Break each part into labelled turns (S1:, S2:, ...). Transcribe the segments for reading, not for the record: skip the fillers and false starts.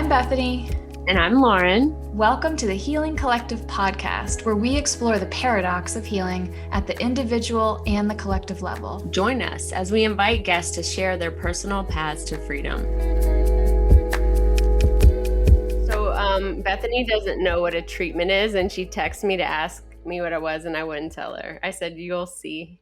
S1: Bethany.
S2: And I'm Lauryn.
S1: Welcome to the Healing Collective podcast, where we explore the paradox of healing at the individual and the collective level.
S2: Join us as we invite guests to share their personal paths to freedom. So Bethany doesn't know what a treatment is, and she texted me to ask me what it was, and I wouldn't tell her. I said, "You'll see."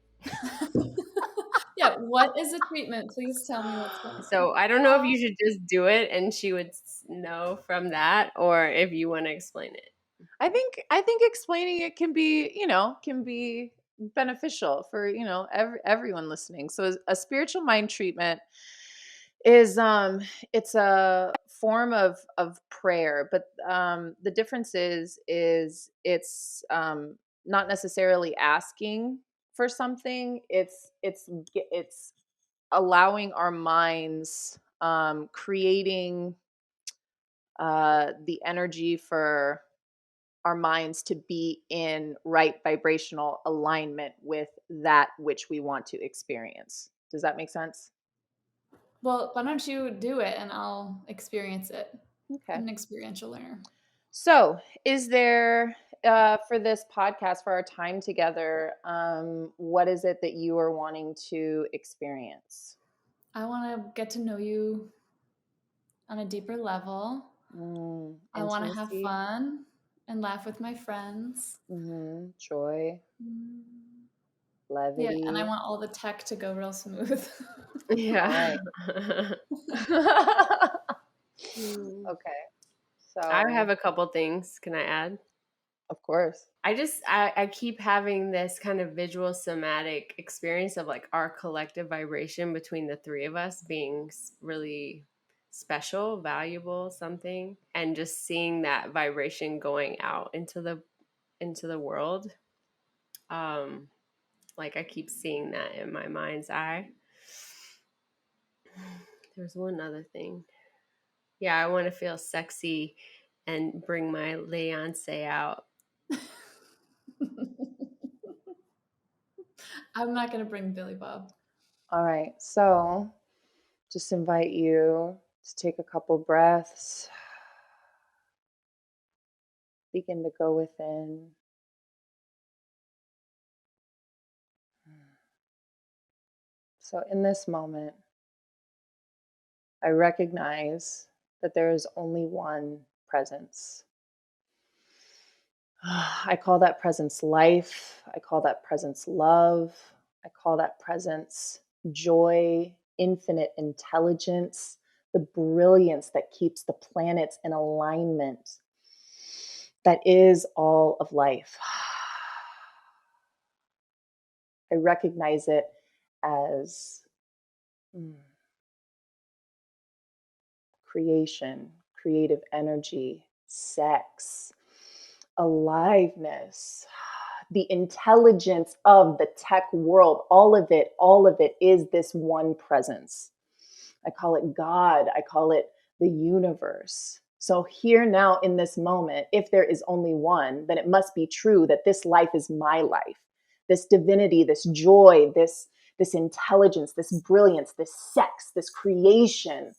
S1: Yeah, what is a treatment? Please tell me what's going on.
S2: So I don't know if you should just do it and she would know from that, or if you want to explain it.
S3: I think explaining it can be beneficial for, everyone listening. So a spiritual mind treatment is it's a form of prayer, but the difference is it's not necessarily asking for something. It's allowing our minds, creating the energy for our minds to be in right vibrational alignment with that which we want to experience. Does that make sense?
S1: Well, why don't you do it and I'll experience it.
S3: Okay.
S1: I'm an experiential learner.
S3: So, is there, for this podcast, for our time together, what is it that you are wanting to experience?
S1: I want to get to know you on a deeper level. I want to have fun and laugh with my friends.
S3: Joy. Levity.
S1: Yeah, and I want all the tech to go real smooth.
S2: Yeah.
S3: Okay. So
S2: I have a couple things. Can I add?
S3: Of course.
S2: I keep having this kind of visual somatic experience of like our collective vibration between the three of us being really special, valuable, something, and just seeing that vibration going out into the world. Like I keep seeing that in my mind's eye. There's one other thing. Yeah, I want to feel sexy and bring my Leonce out.
S1: I'm not going to bring Billy Bob.
S3: All right. So just invite you to take a couple breaths. Begin to go within. So in this moment, I recognize that there is only one presence. I call that presence life. I call that presence love. I call that presence joy, infinite intelligence, the brilliance that keeps the planets in alignment. That is all of life. I recognize it as creation, creative energy, sex, aliveness, the intelligence of the tech world. All of it is this one presence. I call it God. I call it the universe. So here now in this moment, if there is only one, then it must be true that this life is my life. This divinity, this joy, this intelligence, this brilliance, this sex, this creation,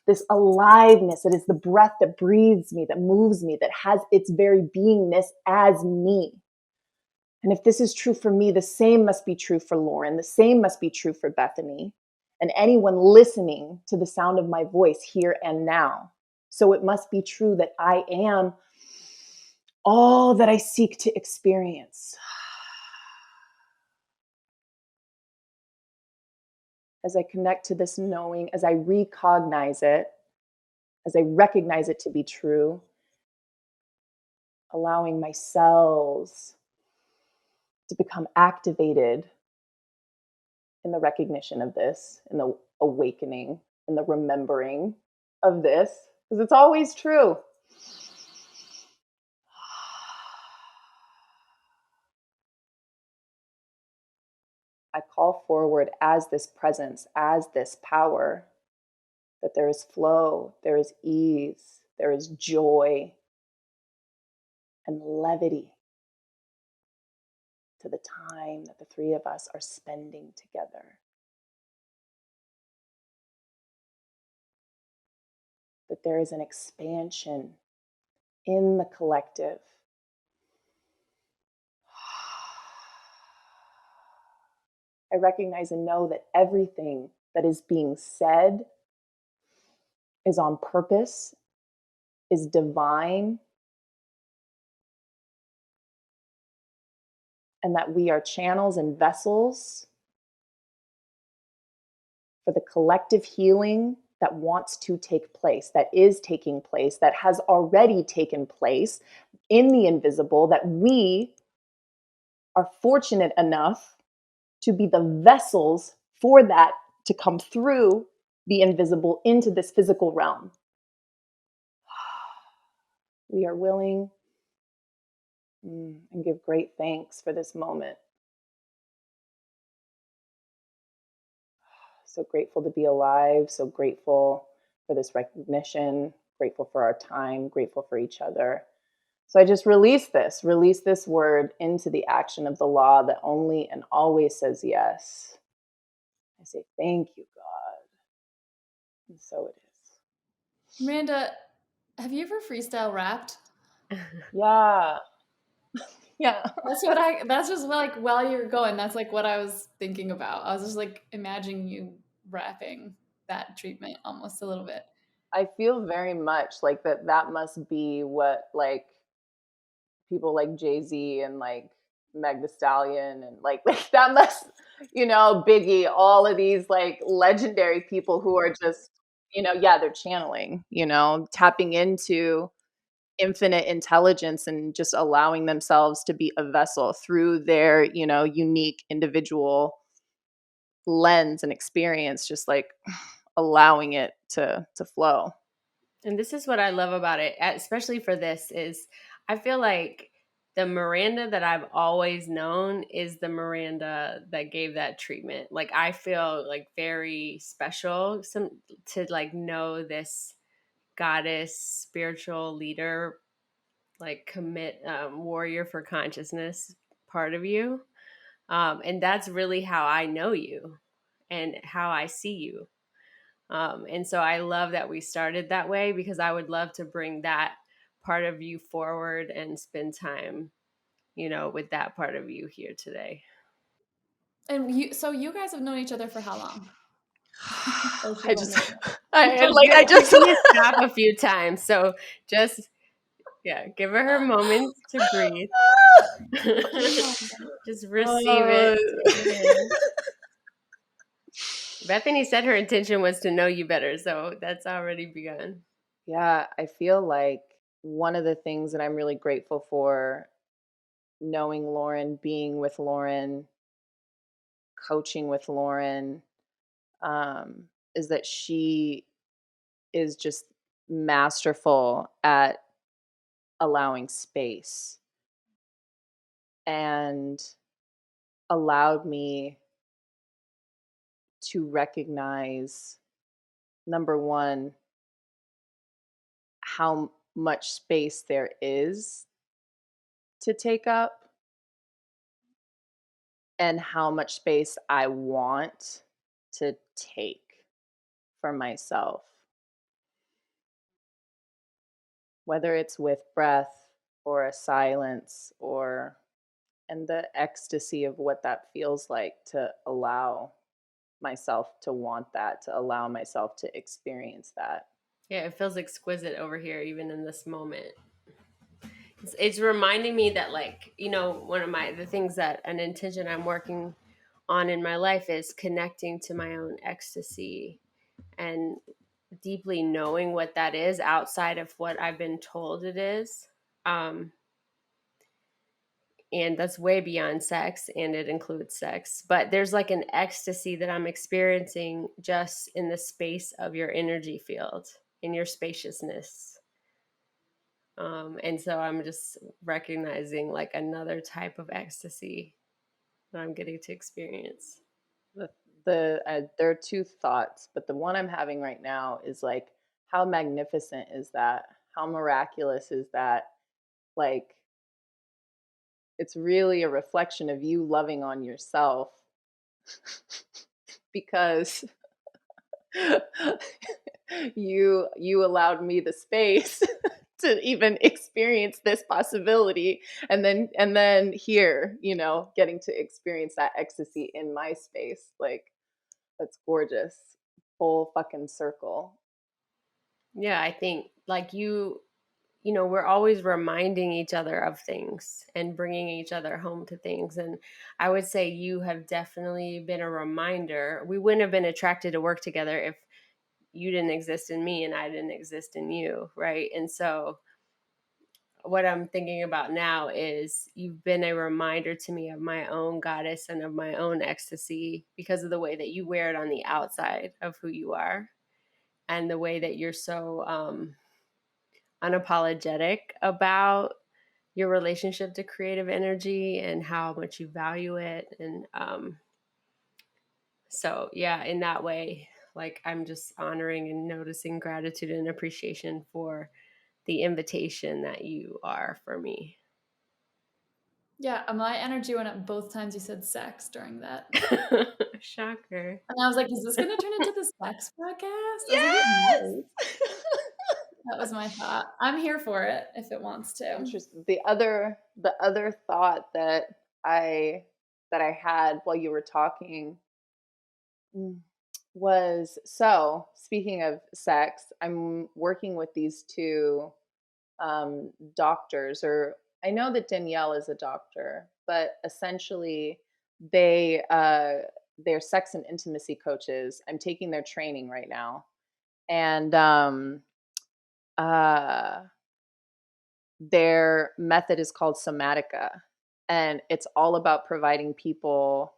S3: this aliveness. It is the breath that breathes me, that moves me, that has its very beingness as me. And if this is true for me, the same must be true for Lauryn. The same must be true for Bethany and anyone listening to the sound of my voice here and now. So it must be true that I am all that I seek to experience. As I connect to this knowing, as I recognize it, as I recognize it to be true, allowing my cells to become activated in the recognition of this, in the awakening, in the remembering of this, because it's always true. I call forward as this presence, as this power, that there is flow, there is ease, there is joy and levity to the time that the three of us are spending together. that there is an expansion in the collective. I recognize and know that everything that is being said is on purpose, is divine, and that we are channels and vessels for the collective healing that wants to take place, that is taking place, that has already taken place in the invisible, that we are fortunate enough to be the vessels for that to come through the invisible into this physical realm. We are willing and give great thanks for this moment. So grateful to be alive, so grateful for this recognition, grateful for our time, grateful for each other. So I just release this word into the action of the law that only and always says yes. I say, thank you, God. And so it is.
S1: Miranda, have you ever freestyle rapped?
S3: Yeah. Yeah.
S1: That's just like while you're going, that's like what I was thinking about. I was just like imagining you rapping that treatment almost a little bit.
S3: I feel very much like that must be what like people like Jay-Z and like Meg Thee Stallion and like that must, Biggie, all of these like legendary people who are just, they're channeling, tapping into infinite intelligence and just allowing themselves to be a vessel through their, unique individual lens and experience, just like allowing it to flow.
S2: And this is what I love about it, especially for this, is I feel like the Miranda that I've always known is the Miranda that gave that treatment. Like I feel like very special to like know this goddess, spiritual leader, like commit warrior for consciousness part of you. And that's really how I know you and how I see you. And so I love that we started that way, because I would love to bring that part of you forward and spend time, with that part of you here today.
S1: And you guys have known each other for how long?
S3: I just
S2: Stop a few times. So just, give her a moment to breathe. Just receive it. Bethany said her intention was to know you better, so that's already begun.
S3: Yeah, I feel like one of the things that I'm really grateful for, knowing Lauryn, being with Lauryn, coaching with Lauryn, is that she is just masterful at allowing space and allowed me to recognize, number one, how much space there is to take up and how much space I want to take for myself. Whether it's with breath or a silence and the ecstasy of what that feels like to allow myself to want that, to allow myself to experience that.
S2: Yeah, it feels exquisite over here, even in this moment. It's reminding me that, like, one of the things that an intention I'm working on in my life is connecting to my own ecstasy and deeply knowing what that is outside of what I've been told it is. And that's way beyond sex, and it includes sex. But there's like an ecstasy that I'm experiencing just in the space of your energy field, in your spaciousness. And so I'm just recognizing like another type of ecstasy that I'm getting to experience.
S3: There are two thoughts, but the one I'm having right now is like, how magnificent is that? How miraculous is that? Like, it's really a reflection of you loving on yourself because you allowed me the space to even experience this possibility, and then here, getting to experience that ecstasy in my space. Like, that's gorgeous. Full fucking circle.
S2: Yeah, I think like we're always reminding each other of things and bringing each other home to things. And I would say you have definitely been a reminder. We wouldn't have been attracted to work together if you didn't exist in me and I didn't exist in you, right? And so what I'm thinking about now is you've been a reminder to me of my own goddess and of my own ecstasy because of the way that you wear it on the outside of who you are and the way that you're so unapologetic about your relationship to creative energy and how much you value it. And so, yeah, in that way, like I'm just honoring and noticing gratitude and appreciation for the invitation that you are for me.
S1: Yeah, my energy went up both times you said sex during that.
S2: Shocker.
S1: And I was like, is this going to turn into the sex podcast? I was like, it
S3: Yes.
S1: might. That was my thought. I'm here for it if it wants to.
S3: Interesting. The other thought that I had while you were talking was, so speaking of sex, I'm working with these two doctors, or I know that Danielle is a doctor, but essentially they're sex and intimacy coaches. I'm taking their training right now, and their method is called Somatica, and it's all about providing people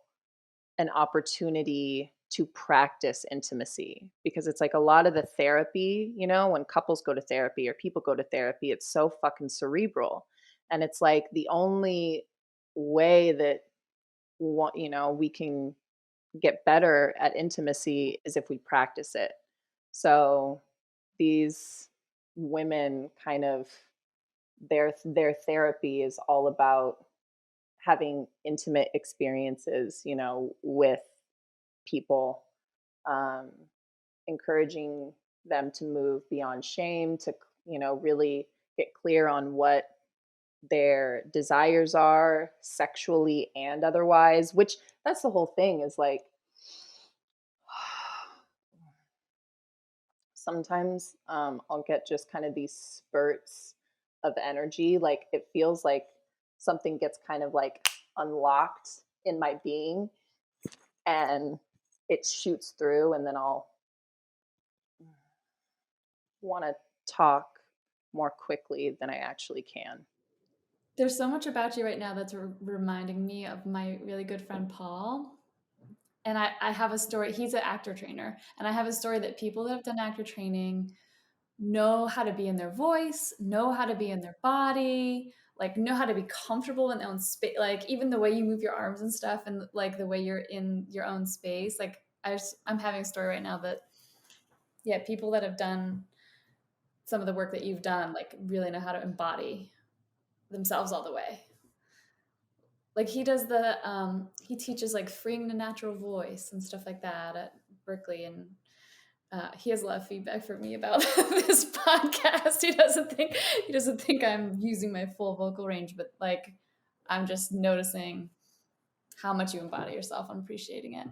S3: an opportunity to practice intimacy, because it's like a lot of the therapy, when couples go to therapy or people go to therapy, it's so fucking cerebral. And it's like the only way that we can get better at intimacy is if we practice it. So these women kind of, their therapy is all about having intimate experiences, with people, encouraging them to move beyond shame, to really get clear on what their desires are, sexually and otherwise, which that's the whole thing, is like, sometimes I'll get just kind of these spurts of energy. Like, it feels like something gets kind of like unlocked in my being, and it shoots through, and then I'll want to talk more quickly than I actually can.
S1: There's so much about you right now that's reminding me of my really good friend Paul. And I have a story. He's an actor trainer. And I have a story that people that have done actor training know how to be in their voice, know how to be in their body, like know how to be comfortable in their own space, like even the way you move your arms and stuff, and like the way you're in your own space. Like I'm having a story right now that, yeah, people that have done some of the work that you've done, like really know how to embody themselves all the way. Like he does he teaches like freeing the natural voice and stuff like that at Berkeley, and he has a lot of feedback for me about this podcast. He doesn't think I'm using my full vocal range, but like I'm just noticing how much you embody yourself. I'm appreciating it.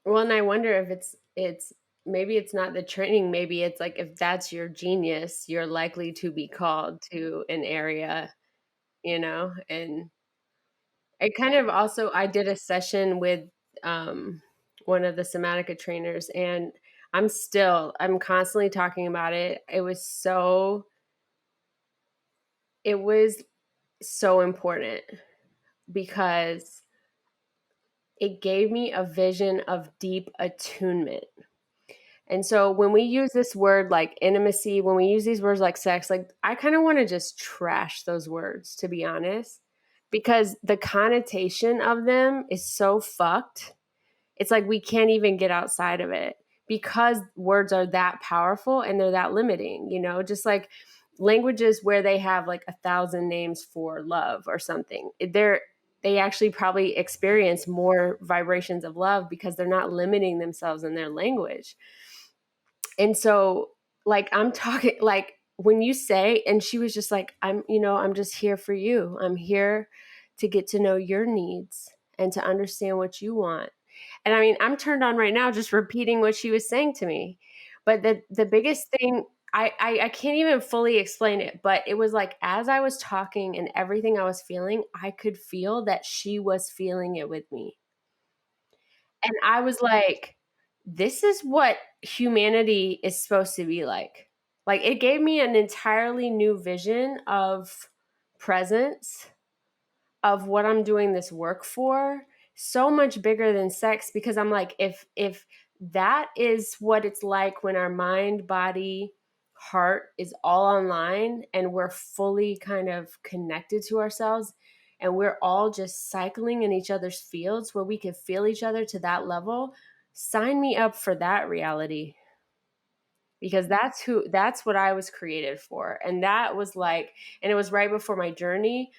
S2: Well, and I wonder if it's maybe it's not the training. Maybe it's like, if that's your genius, you're likely to be called to an area, and I kind of also, I did a session with one of the somatica trainers, and I'm constantly talking about it. It was so important because it gave me a vision of deep attunement. And so when we use this word like intimacy, when we use these words like sex, like I kind of want to just trash those words, to be honest, because the connotation of them is so fucked. It's like we can't even get outside of it because words are that powerful and they're that limiting, just like languages where they have like 1,000 names for love or something. They actually probably experience more vibrations of love because they're not limiting themselves in their language. And so like I'm talking like when you say, and she was just like, I'm just here for you. I'm here to get to know your needs and to understand what you want. And I mean, I'm turned on right now just repeating what she was saying to me. But the biggest thing, I can't even fully explain it, but it was like as I was talking and everything I was feeling, I could feel that she was feeling it with me. And I was like, this is what humanity is supposed to be like. Like, it gave me an entirely new vision of presence, of what I'm doing this work for, so much bigger than sex, because I'm like, if that is what it's like when our mind, body, heart is all online and we're fully kind of connected to ourselves and we're all just cycling in each other's fields where we can feel each other to that level, sign me up for that reality, because that's what I was created for. And that was like, and it was right before my journey.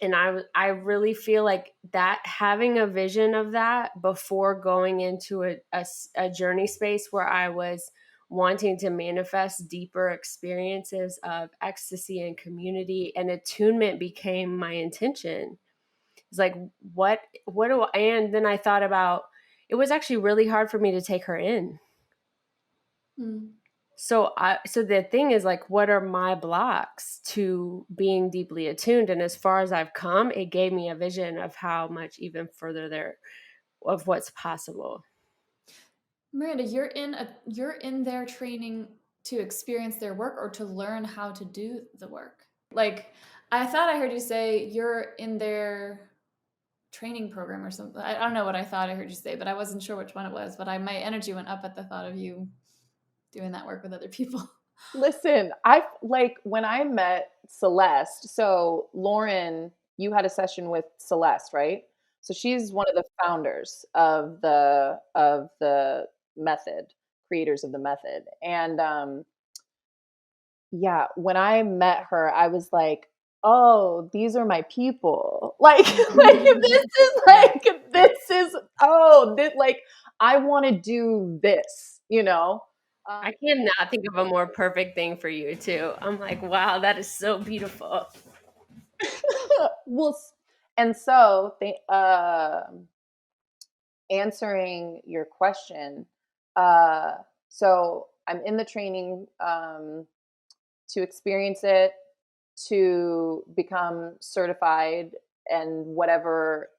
S2: And I really feel like that, having a vision of that before going into a journey space where I was wanting to manifest deeper experiences of ecstasy and community, and attunement became my intention. It's like, what do I, and then I thought about, it was actually really hard for me to take her in.
S1: Mm.
S2: So the thing is, like, what are my blocks to being deeply attuned? And as far as I've come, it gave me a vision of how much even further there of what's possible.
S1: Miranda, you're in their training to experience their work or to learn how to do the work. Like, I thought I heard you say you're in their training program or something. I don't know what I thought I heard you say, but I wasn't sure which one it was. But my energy went up at the thought of you doing that work with other people.
S3: Listen, I like when I met Celeste. So Lauren, you had a session with Celeste, right? So she's one of the founders of the method, creators of the method. And yeah, when I met her, I was like, "Oh, these are my people." Like, this is oh, this like I want to do this, you know?
S2: I cannot think of a more perfect thing for you too. I'm like, wow, that is so beautiful.
S3: Well, and so answering your question, uh, so I'm in the training to experience it, to become certified, and whatever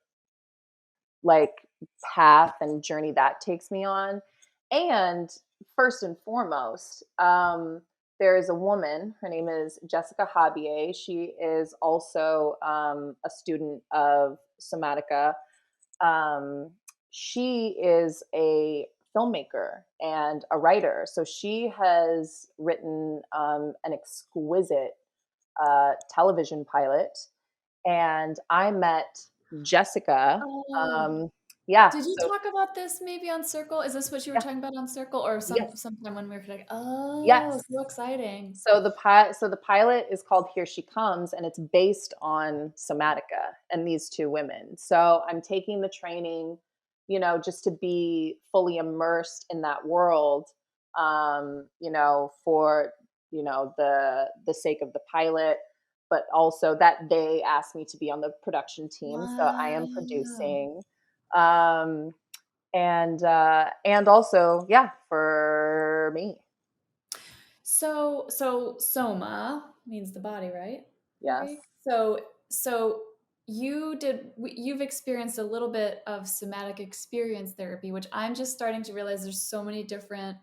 S3: like path and journey that takes me on. And first and foremost, there is a woman. Her name is Jessica Javier. She is also a student of Somatica. Um, she is a filmmaker and a writer. So she has written an exquisite television pilot. And I met Jessica.
S1: Oh,
S3: Yeah.
S1: did you
S3: So
S1: talk about this maybe on Circle? Is this what you were
S3: yeah.
S1: talking about on Circle, or
S3: Yes.
S1: sometime when we were connected? Oh,
S3: Yes.
S1: so exciting!
S3: So the pilot is called Here She Comes, and it's based on Somatica and these two women. So I'm taking the training, just to be fully immersed in that world, for the sake of the pilot, but also that they asked me to be on the production team, so I am
S1: Wow.
S3: producing. Um, and also, yeah, for me.
S1: So soma means the body, right?
S3: Yes.
S1: Okay. So you've experienced a little bit of somatic experience therapy, which I'm just starting to realize there's so many different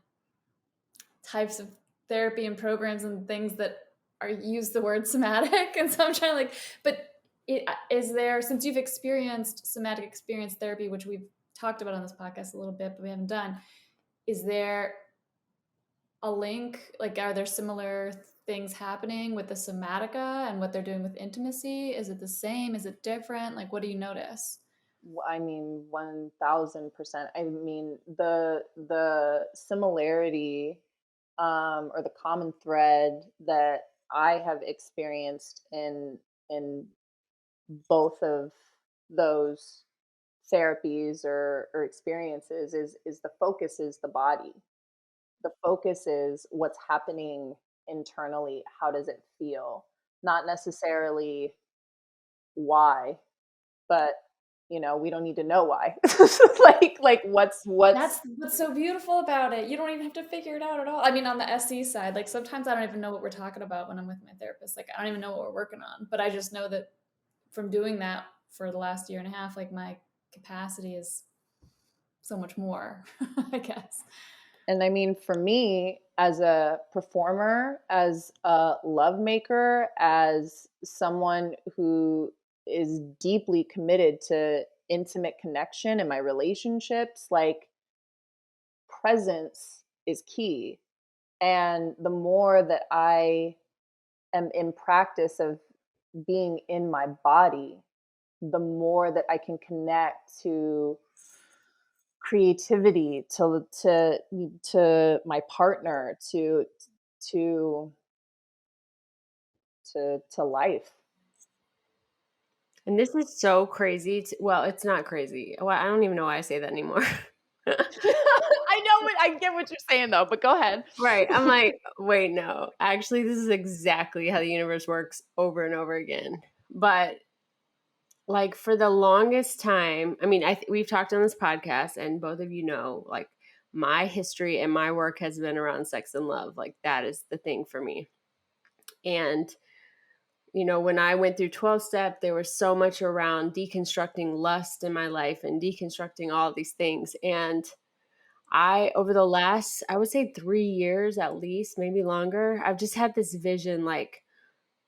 S1: types of therapy and programs and things that are use the word somatic. And so I'm trying to but is there, since you've experienced somatic experience therapy, which we've talked about on this podcast a little bit, but we haven't done, is there a link? Like, are there similar things happening with the somatica and what they're doing with intimacy? Is it the same? Is it different? Like, what do you notice?
S3: I mean, 1000%. I mean, the similarity, or the common thread that I have experienced in both of those therapies or experiences is the focus is the body. The focus is what's happening internally. How does it feel? Not necessarily why, but we don't need to know why. Like what's
S1: That's what's so beautiful about it. You don't even have to figure it out at all. I mean, on the SE side, like sometimes I don't even know what we're talking about when I'm with my therapist. Like I don't even know what we're working on, but I just know that from doing that for the last year and a half, like my capacity is so much more, I guess.
S3: And I mean, for me, as a performer, as a love maker, as someone who is deeply committed to intimate connection in my relationships, like presence is key. And the more that I am in practice of being in my body, the more that I can connect to creativity, to my partner, to to life.
S2: And this is so crazy. Well, it's not crazy. Well, I don't even know why I say that anymore.
S3: I know I get what you're saying though, but go ahead.
S2: Right. I'm like, wait, no. Actually, this is exactly how the universe works over and over again. But like for the longest time, I mean, we've talked on this podcast, and both of you know, like my history and my work has been around sex and love. Like that is the thing for me. And when I went through 12 step, there was so much around deconstructing lust in my life and deconstructing all these things. And over the last, I would say 3 years at least, maybe longer, I've just had this vision, like,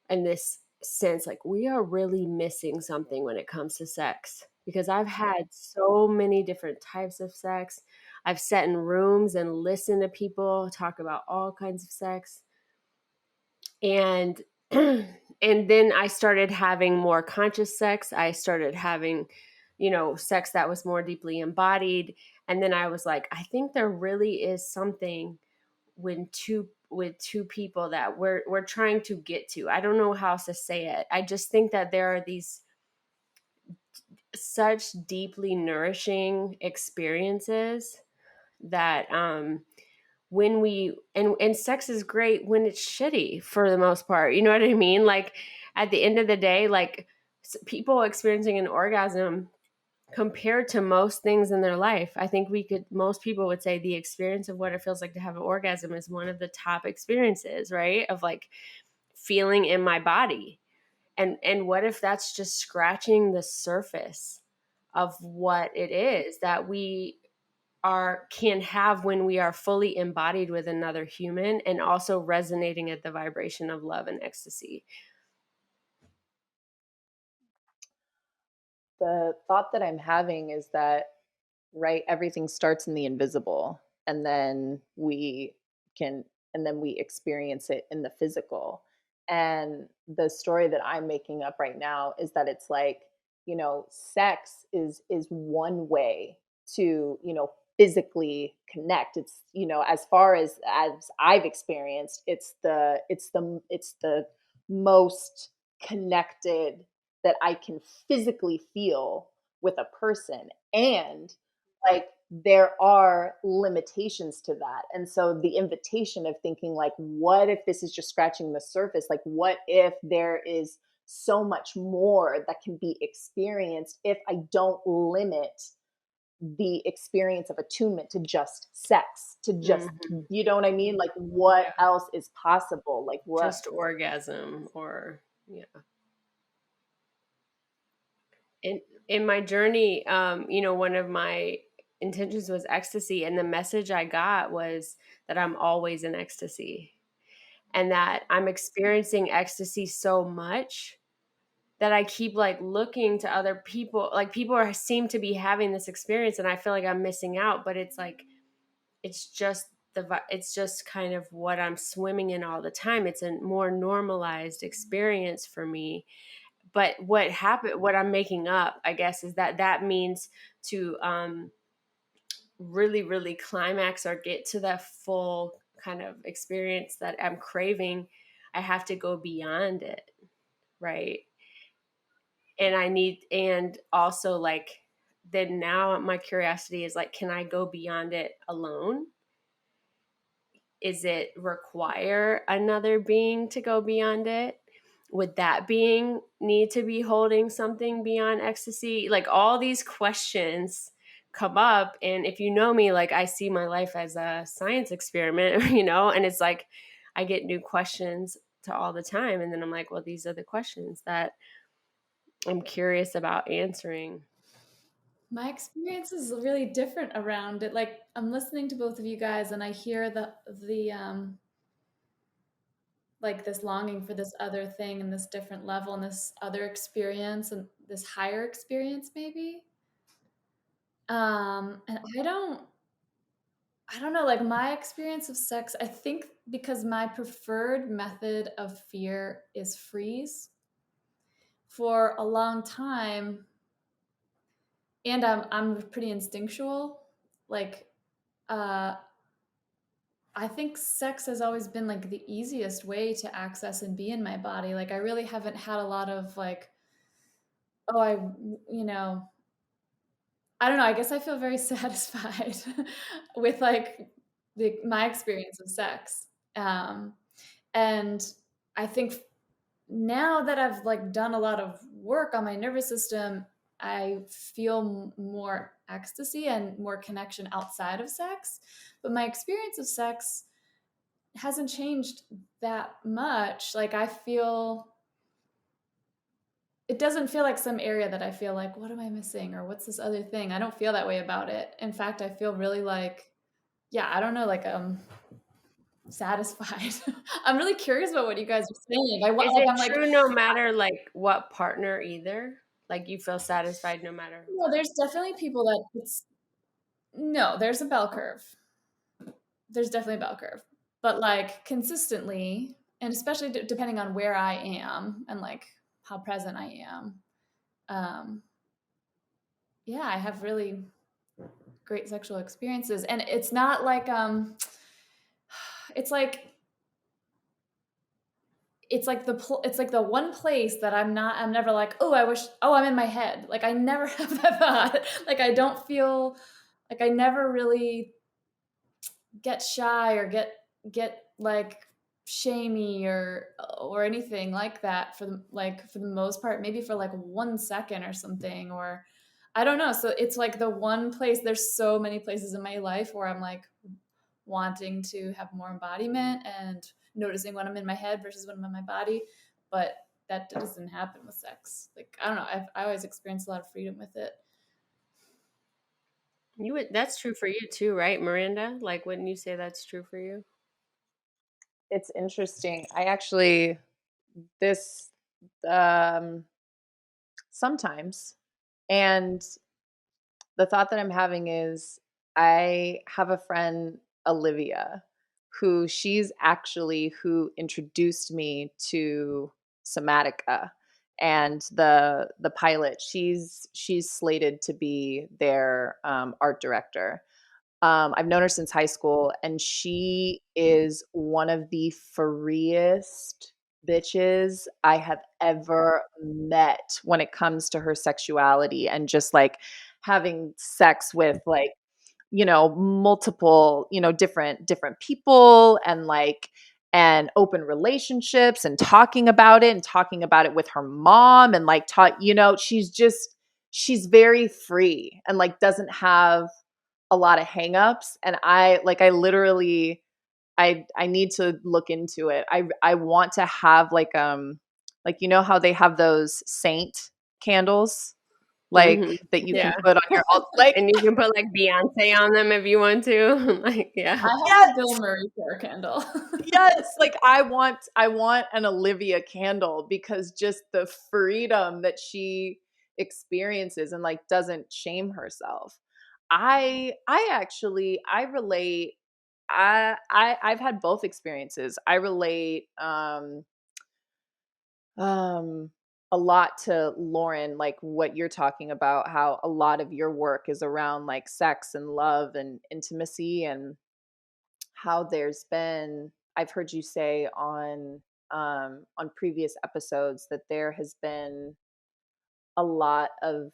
S2: and this sense, like, we are really missing something when it comes to sex. Because I've had so many different types of sex. I've sat in rooms and listened to people talk about all kinds of sex. And and then I started having more conscious sex. I started having, sex that was more deeply embodied. And then I was like, I think there really is something with two people that we're trying to get to. I don't know how else to say it. I just think that there are these such deeply nourishing experiences that when we and sex is great when it's shitty for the most part, you know what I mean? Like at the end of the day, like people experiencing an orgasm compared to most things in their life, I think most people would say the experience of what it feels like to have an orgasm is one of the top experiences, right? Of like feeling in my body. And what if that's just scratching the surface of what it is that we can have when we are fully embodied with another human and also resonating at the vibration of love and ecstasy.
S3: The thought that I'm having is that, right, everything starts in the invisible, and then we experience it in the physical. And the story that I'm making up right now is that it's like, sex is one way to, physically connect. It's, as far as I've experienced, it's the most connected that I can physically feel with a person. And like there are limitations to that. And so the invitation of thinking like, what if this is just scratching the surface? Like, what if there is so much more that can be experienced if I don't limit the experience of attunement to just sex, to just,
S2: Mm-hmm.
S3: you know what I mean? Like, what
S2: Yeah.
S3: else is possible? Like, what?
S2: Just orgasm or, yeah. In my journey, one of my intentions was ecstasy. And the message I got was that I'm always in ecstasy and that I'm experiencing ecstasy so much that I keep like looking to other people, like seem to be having this experience and I feel like I'm missing out, but it's like, it's just kind of what I'm swimming in all the time. It's a more normalized experience for me. But what I'm making up, I guess, is that means to really, really climax or get to that full kind of experience that I'm craving, I have to go beyond it, right? And also like, then now my curiosity is like, can I go beyond it alone? is it require another being to go beyond it? Would that being need to be holding something beyond ecstasy? Like all these questions come up. And if you know me, like I see my life as a science experiment, and it's like I get new questions to all the time. And then I'm like, well, these are the questions that I'm curious about answering.
S1: My experience is really different around it. Like I'm listening to both of you guys and I hear the like this longing for this other thing and this different level and this other experience and this higher experience maybe. And I don't know, like my experience of sex, I think because my preferred method of fear is freeze for a long time, and I'm pretty instinctual. Like, uh, I think sex has always been like the easiest way to access and be in my body. Like, I really haven't had a lot of like, oh, you know, I don't know. I guess I feel very satisfied with like my experience of sex. Um, and I think now that I've like done a lot of work on my nervous system, I feel more ecstasy and more connection outside of sex. But my experience of sex hasn't changed that much. Like I feel it doesn't feel like some area that I feel like, what am I missing? Or what's this other thing? I don't feel that way about it. In fact, I feel really like, yeah, I don't know, like satisfied. I'm really curious about what you guys are saying.
S2: Is
S1: Like
S2: it
S1: I'm like,
S2: true no matter like what partner either? Like you feel satisfied no matter
S1: no,
S2: what?
S1: there's definitely people that it's no, there's a bell curve. There's definitely a bell curve. But like consistently, and especially depending on where I am and like how present I am, um, yeah, I have really great sexual experiences. And it's not like it's like it's like the one place that I'm never like, oh, I wish, oh, I'm in my head. Like I never have that thought. Like I don't feel like I never really get shy or get like shamey or anything like that for the most part, maybe for like 1 second or something, or I don't know. So it's like the one place, there's so many places in my life where I'm like wanting to have more embodiment and noticing when I'm in my head versus when I'm in my body, but that doesn't happen with sex. Like I don't know, I always experienced a lot of freedom with it.
S2: That's true for you too, right, Miranda? Like wouldn't you say that's true for you?
S3: It's interesting. I actually, this, um, sometimes, and the thought that I'm having is I have a friend, Olivia, who she's actually who introduced me to Somatica and the pilot. She's slated to be their art director. I've known her since high school, and she is one of the freest bitches I have ever met when it comes to her sexuality and just like having sex with like, multiple, different people and like and open relationships and talking about it with her mom and like she's very free and like doesn't have a lot of hangups, and I literally I need to look into it. I want to have like how they have those saint candles
S2: Hmm.
S3: like that you
S2: Yeah.
S3: can put on your like
S2: And you can put like Beyonce on them if you want to. Like, yeah.
S1: I have a
S3: yes,
S1: Bill Murray prayer candle.
S3: yes, like I want an Olivia candle because just the freedom that she experiences and like doesn't shame herself. I actually I relate. I've had both experiences. I relate um a lot to Lauren, like what you're talking about, how a lot of your work is around like sex and love and intimacy, and how there's been, I've heard you say on previous episodes that there has been a lot of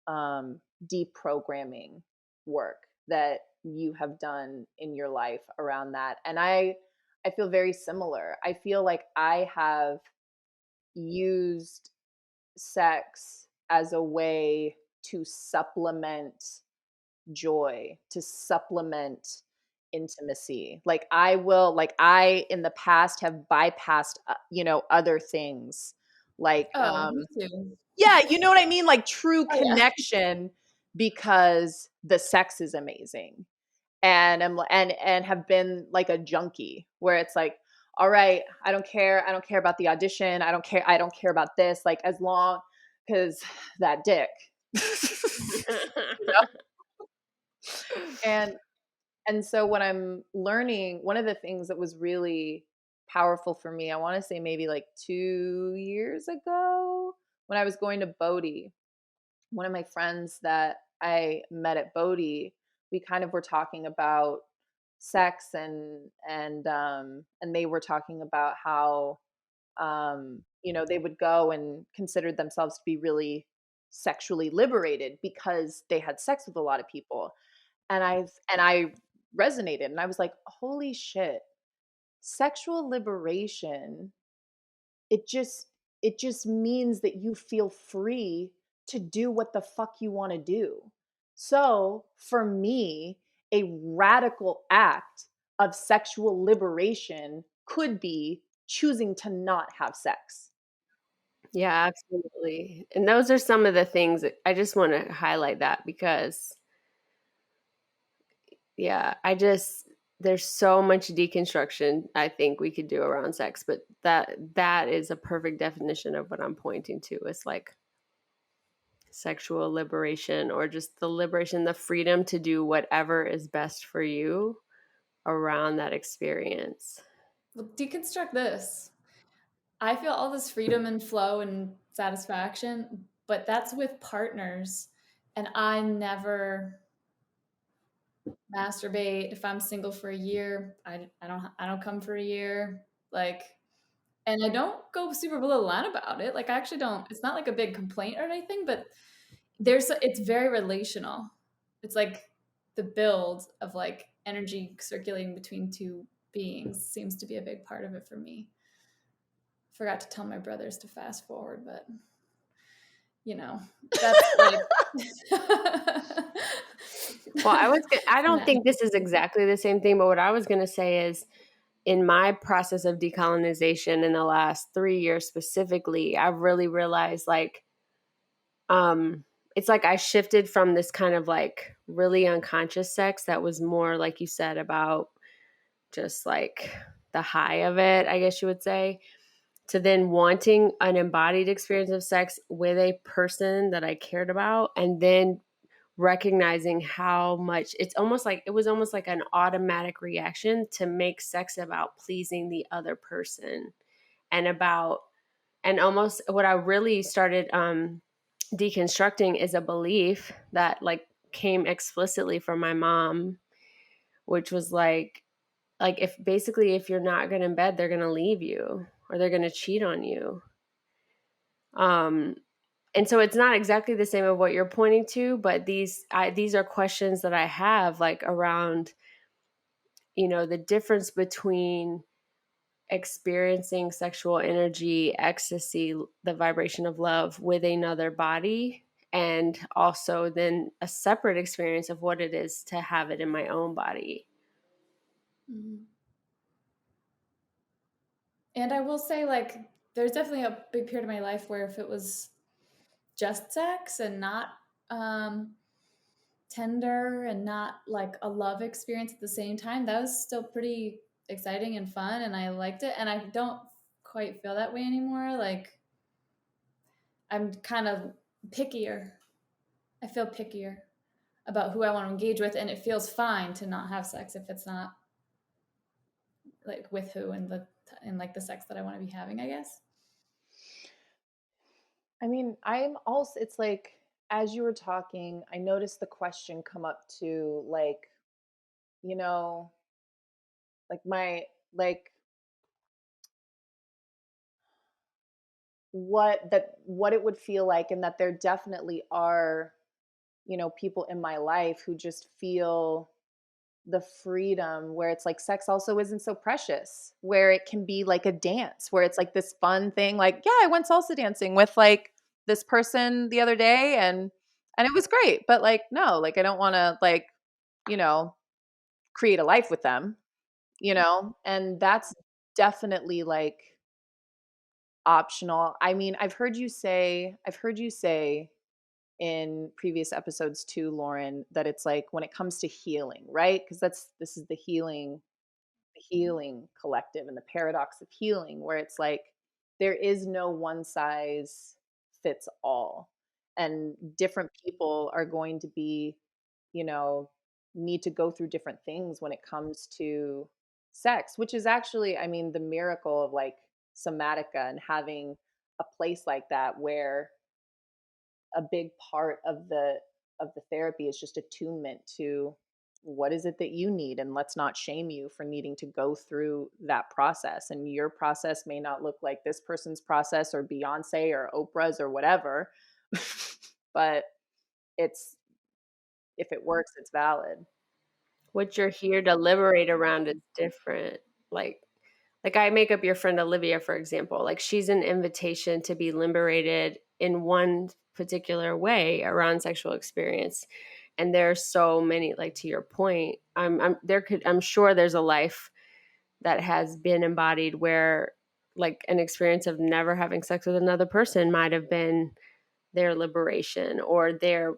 S3: deprogramming work that you have done in your life around that. And I feel very similar. I feel like I have used sex as a way to supplement joy, to supplement intimacy. Like I in the past have bypassed other things like
S1: Oh, me too.
S3: yeah, you know what I mean? Like true
S1: Oh, yeah.
S3: connection because the sex is amazing. And have been like a junkie where it's like, all right, I don't care about the audition. I don't care about this. Like as long because that dick. You know? And and so when I'm learning, one of the things that was really powerful for me, I want to say maybe like 2 years ago when I was going to Bodhi, one of my friends that I met at Bodhi, we kind of were talking about sex and they were talking about how they would go and considered themselves to be really sexually liberated because they had sex with a lot of people. And I resonated and I was like, holy shit, sexual liberation, it just it just means that you feel free to do what the fuck you want to do. So, for me, a radical act of sexual liberation could be choosing to not have sex.
S2: Yeah, absolutely. And those are some of the things that I just want to highlight that because yeah, there's so much deconstruction I think we could do around sex, but that is a perfect definition of what I'm pointing to. It's like sexual liberation or just the liberation, the freedom to do whatever is best for you around that experience.
S1: Well, deconstruct this. I feel all this freedom and flow and satisfaction, but that's with partners. And I never masturbate. If I'm single for a year, I don't come for a year. Like, and I don't go super below the line about it. Like I actually don't. It's not like a big complaint or anything, but it's very relational. It's like the build of like energy circulating between two beings seems to be a big part of it for me. Forgot to tell my brothers to fast forward, but that's like
S2: Well, I don't
S1: Nah.
S2: think this is exactly the same thing, but what I was going to say is in my process of decolonization in the last 3 years specifically, I've really realized like it's like I shifted from this kind of like really unconscious sex that was more like you said about just like the high of it, I guess you would say, to then wanting an embodied experience of sex with a person that I cared about and then recognizing how much it was almost like an automatic reaction to make sex about pleasing the other person and about and almost what I really started deconstructing is a belief that like came explicitly from my mom, which was like if you're not good in bed, they're gonna leave you or they're gonna cheat on you. Um, and so it's not exactly the same of what you're pointing to, but these are questions that I have like around, the difference between experiencing sexual energy, ecstasy, the vibration of love with another body, and also then a separate experience of what it is to have it in my own body.
S1: Mhm. And I will say, like, there's definitely a big period of my life where if it was just sex and not um, tender and not like a love experience at the same time, that was still pretty exciting and fun, and I liked it. And I don't quite feel that way anymore. Like, I'm kind of pickier. I feel pickier about who I want to engage with, and it feels fine to not have sex if it's not like with who and like the sex that I want to be having, I guess.
S3: I mean, I'm also, it's like, as you were talking, I noticed the question come up to like, you know, like like what it would feel like, and that there definitely are, people in my life who just feel the freedom where it's like sex also isn't so precious, where it can be like a dance, where it's like this fun thing. Like, yeah, I went salsa dancing with like this person the other day and it was great. But like, no, like I don't want to like, you know, create a life with them, and that's definitely like optional. I mean, I've heard you say in previous episodes too, Lauren, that it's like when it comes to healing, right? Because this is the healing collective and the paradox of healing, where it's like there is no one size fits all. And different people are going to be, you know, need to go through different things when it comes to sex, which is actually, I mean, the miracle of like somatica and having a place like that where a big part of the therapy is just attunement to what is it that you need, and let's not shame you for needing to go through that process. And your process may not look like this person's process or Beyonce or Oprah's or whatever, but it's if it works, it's valid.
S2: What you're here to liberate around is different. Like I make up your friend Olivia, for example. Like she's an invitation to be liberated in one particular way around sexual experience. And there's so many, like to your point, I'm sure there's a life that has been embodied where like an experience of never having sex with another person might have been their liberation or the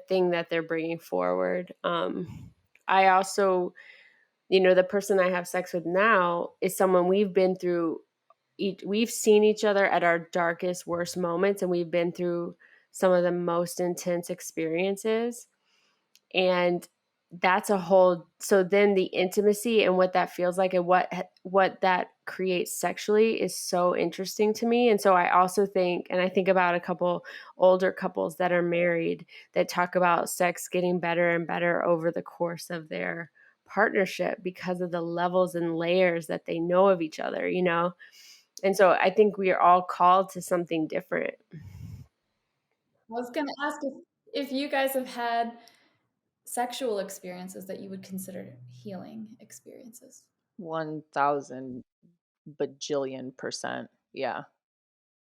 S2: thing that they're bringing forward. I also, the person I have sex with now is someone we've been through. We've seen each other at our darkest, worst moments, and we've been through some of the most intense experiences. And that's a whole, so then the intimacy and what that feels like and what that creates sexually is so interesting to me. And so I also think, and I think about a couple older couples that are married that talk about sex getting better and better over the course of their partnership because of the levels and layers that they know of each other, and so I think we are all called to something different.
S1: I was going to ask if you guys have had sexual experiences that you would consider healing experiences.
S3: 1000 bajillion%. Yeah,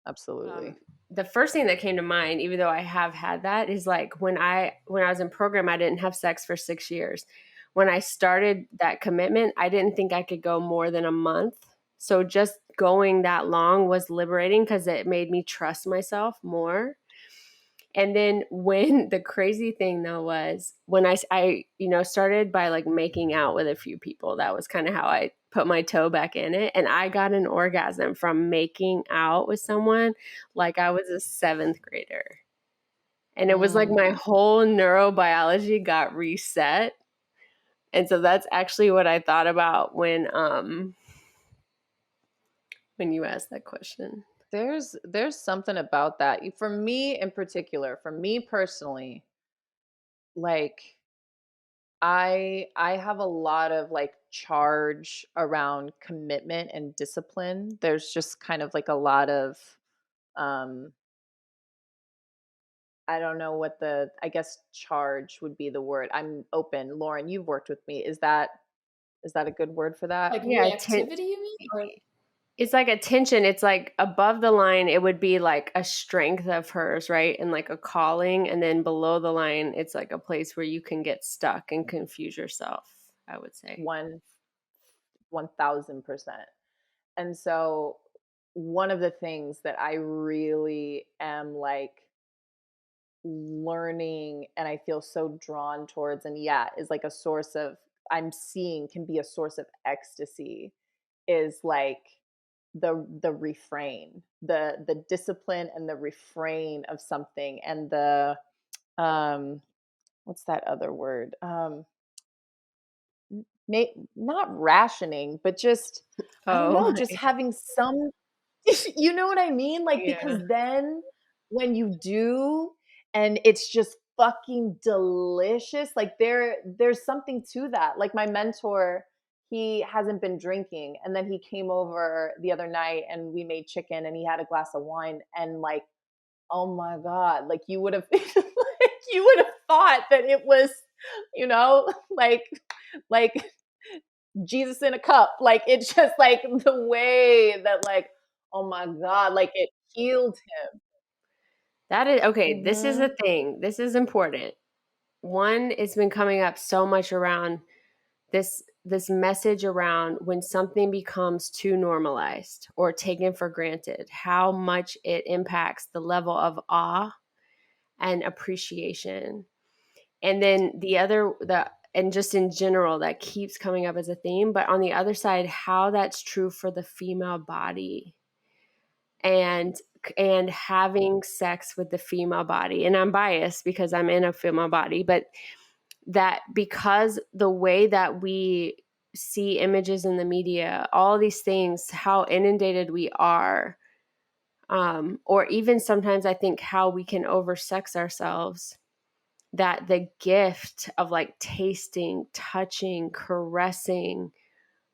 S3: absolutely.
S2: The first thing that came to mind, even though I have had that, is like when I was in program, I didn't have sex for 6 years. When I started that commitment, I didn't think I could go more than a month. So just going that long was liberating because it made me trust myself more. And then when the crazy thing though was when I started by like making out with a few people. That was kind of how I put my toe back in it. And I got an orgasm from making out with someone like I was a 7th grader. And it was like my whole neurobiology got reset. And so that's actually what I thought about when you asked that question.
S3: There's something about that. For me in particular, for me personally, like I have a lot of like charge around commitment and discipline. There's just kind of like a lot of um I don't know what I guess charge would be the word. I'm open. Lauren, you've worked with me. Is that a good word for that?
S1: Like
S2: Yeah,
S1: reactivity, you mean? Or
S2: it's like a tension. It's like above the line, it would be like a strength of hers, right? And like a calling. And then below the line, it's like a place where you can get stuck and confuse yourself, I would say.
S3: 1000%. And so one of the things that I really am like learning and I feel so drawn towards, and yeah, is like a source of, I'm seeing can be a source of ecstasy, is like the refrain, the discipline and the refrain of something, and the what's that other word, not rationing, but just I don't know,
S2: Oh,
S3: just having some you know what I mean? Like,
S2: yeah.
S3: because then when you do and it's just fucking delicious, like there's something to that. Like my mentor, he hasn't been drinking, and then he came over the other night and we made chicken and he had a glass of wine, and like, oh my God, like you would have like you would have thought that it was, like like Jesus in a cup. Like, it's just like the way that, like, oh my God, like it healed him.
S2: That is okay. This is
S3: Mm-hmm.
S2: a thing. This is important. One, it's been coming up so much around this message around when something becomes too normalized or taken for granted, how much it impacts the level of awe and appreciation. And then and just in general, that keeps coming up as a theme. But on the other side, how that's true for the female body and having sex with the female body. And I'm biased because I'm in a female body, but that because the way that we see images in the media, all these things, how inundated we are, or even sometimes I think how we can oversex ourselves, that the gift of like tasting, touching, caressing,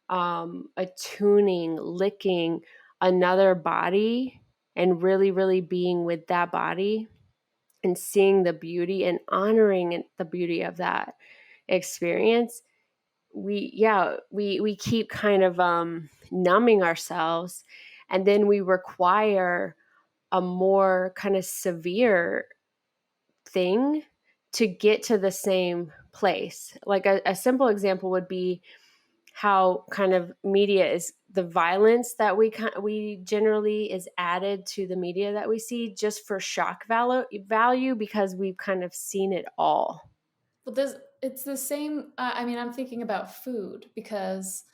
S2: attuning, licking another body and really, really being with that body and seeing the beauty and honoring the beauty of that experience, we keep kind of numbing ourselves, and then we require a more kind of severe thing to get to the same place. Like a simple example would be how kind of media is the violence that we generally is added to the media that we see just for shock value because we've kind of seen it all.
S1: Well, it's the same. I mean, I'm thinking about food because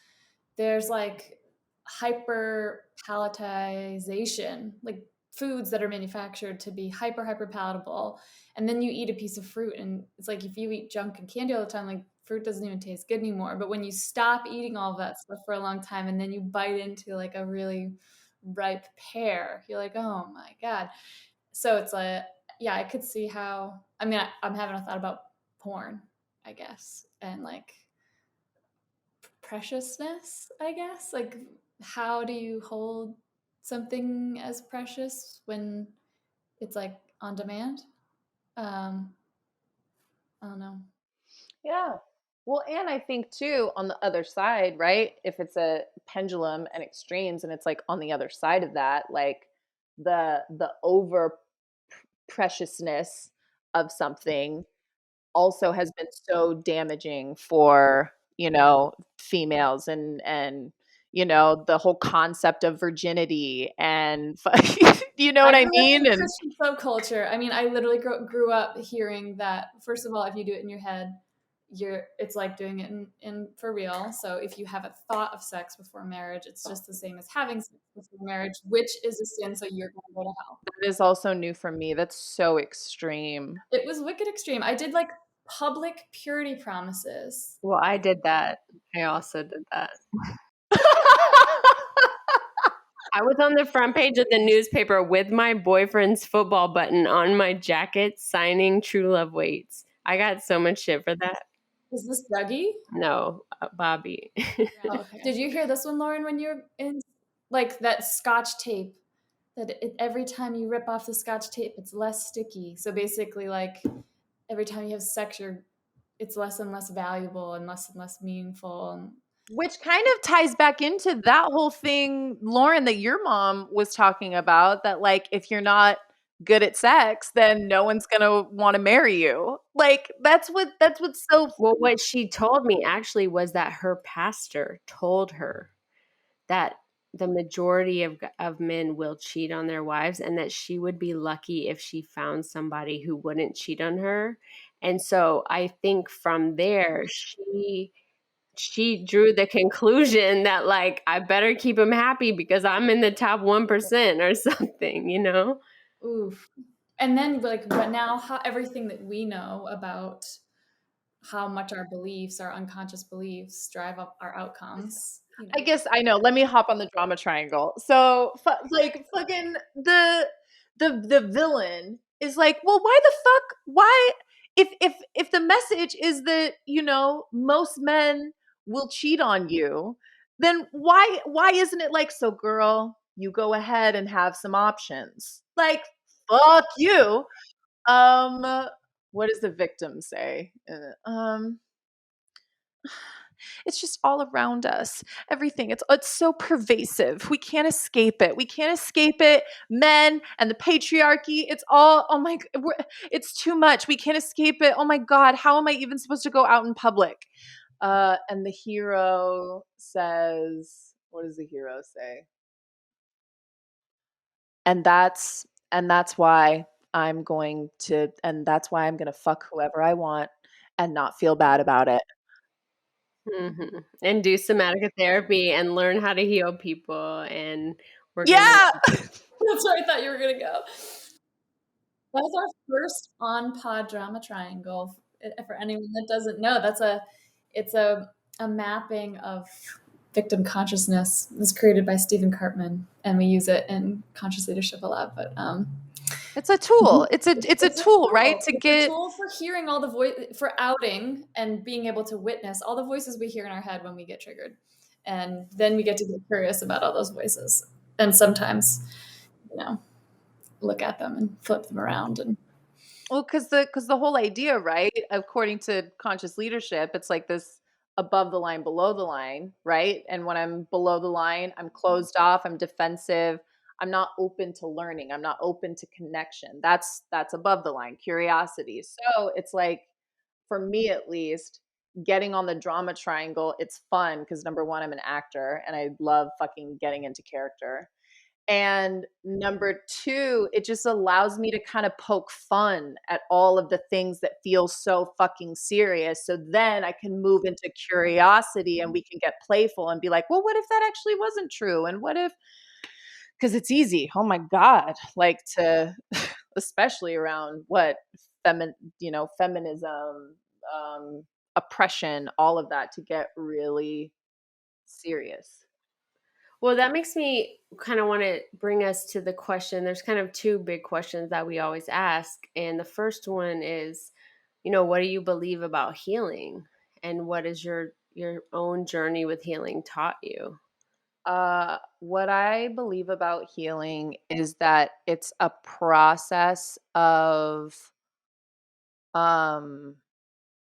S1: there's like hyper palatization, like foods that are manufactured to be hyper palatable, and then you eat a piece of fruit, and it's like if you eat junk and candy all the time, like fruit doesn't even taste good anymore. But when you stop eating all of that stuff for a long time, and then you bite into like a really ripe pear, you're like, oh my God. So it's like, yeah, I could see how. I mean, I'm having a thought about porn, I guess, and like preciousness, I guess. Like, how do you hold something as precious when it's like on demand? Um, I don't know.
S3: Yeah. Well, and I think too, on the other side, right? If it's a pendulum and extremes, and it's like on the other side of that, like the over preciousness of something also has been so damaging for, females, and the whole concept of virginity and you know
S1: I
S3: what I
S1: grew up
S3: mean?
S1: in
S3: And
S1: Christian subculture. I mean, I literally grew up hearing that, first of all, if you do it in your head, it's like doing it in for real. So if you have a thought of sex before marriage, it's just the same as having sex before marriage, which is a sin, so you're going to go to hell.
S3: that is also new for me. That's so extreme.
S1: It was wicked extreme. I did like public purity promises.
S2: Well, I did that. I also did that. I was on the front page of the newspaper with my boyfriend's football button on my jacket signing True Love Waits. I got so much shit for that.
S1: Is this Dougie?
S2: No, Bobby.
S1: Oh, okay. Did you hear this one, Lauren, when you're in like that scotch tape? Every time you rip off the scotch tape, it's less sticky. So basically, like every time you have sex, it's less and less valuable and less meaningful. And
S3: Which kind of ties back into that whole thing, Lauren, that your mom was talking about, that like if you're not good at sex, then no one's gonna want to marry you. Like that's what's so.
S2: Well, what she told me actually was that her pastor told her that the majority of men will cheat on their wives and that she would be lucky if she found somebody who wouldn't cheat on her. And so I think from there she drew the conclusion that like I better keep him happy because I'm in the top 1% or something, you know?
S1: oof. And then like, but now how everything that we know about how much our beliefs, our unconscious beliefs, drive up our outcomes.
S3: I guess I know. Let me hop on the drama triangle. So, like, fucking the villain is like, well, why the fuck? Why if the message is that most men will cheat on you, then why isn't it like, so girl, you go ahead and have some options? Like, fuck you. What does the victim say?
S4: It's just all around us. Everything. It's so pervasive. We can't escape it. We can't escape it. Men and the patriarchy. It's all, oh my, it's too much. We can't escape it. Oh my God, how am I even supposed to go out in public? And the hero says, what does the hero say? And that's why I'm going to, and that's why I'm going to fuck whoever I want and not feel bad about it.
S2: Mhm. And do somatic therapy and learn how to heal people. And we're
S4: Yeah.
S1: That's where I thought you were gonna go. That was our first on-pod drama triangle. For anyone that doesn't know, it's a mapping of victim consciousness. It was created by Stephen Cartman, and we use it in conscious leadership a lot. But
S4: it's a tool. It's a tool, right? To
S1: It's
S4: get
S1: a tool for hearing all the for outing and being able to witness all the voices we hear in our head when we get triggered, and then we get to get curious about all those voices. And sometimes, you know, look at them and flip them around. And
S4: well, because the whole idea, right? According to conscious leadership, it's like this above the line, below the line, right? And when I'm below the line, I'm closed off, I'm defensive, I'm not open to learning, I'm not open to connection. That's above the line, curiosity. So it's like, for me at least, getting on the drama triangle, it's fun because number one, I'm an actor and I love fucking getting into character. And number two, it just allows me to kind of poke fun at all of the things that feel so fucking serious. So then I can move into curiosity and we can get playful and be like, well, what if that actually wasn't true? And what if, because it's easy. Oh my God. Like to, especially around what feminism, oppression, all of that to get really serious.
S2: Well, that makes me kind of want to bring us to the question. There's kind of two big questions that we always ask. And the first one is, what do you believe about healing? And what is your own journey with healing taught you?
S4: What I believe about healing is that it's a process of um,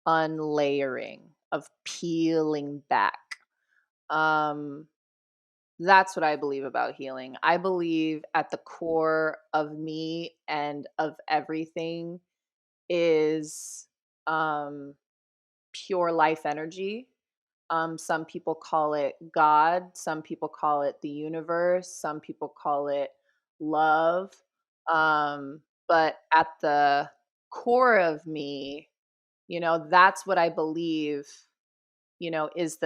S4: unlayering, of peeling back. Um, that's what I believe about healing. I believe at the core of me and of everything is pure life energy. Some people call it God, some people call it the universe, some people call it love. But at the core of me, that's what I believe, is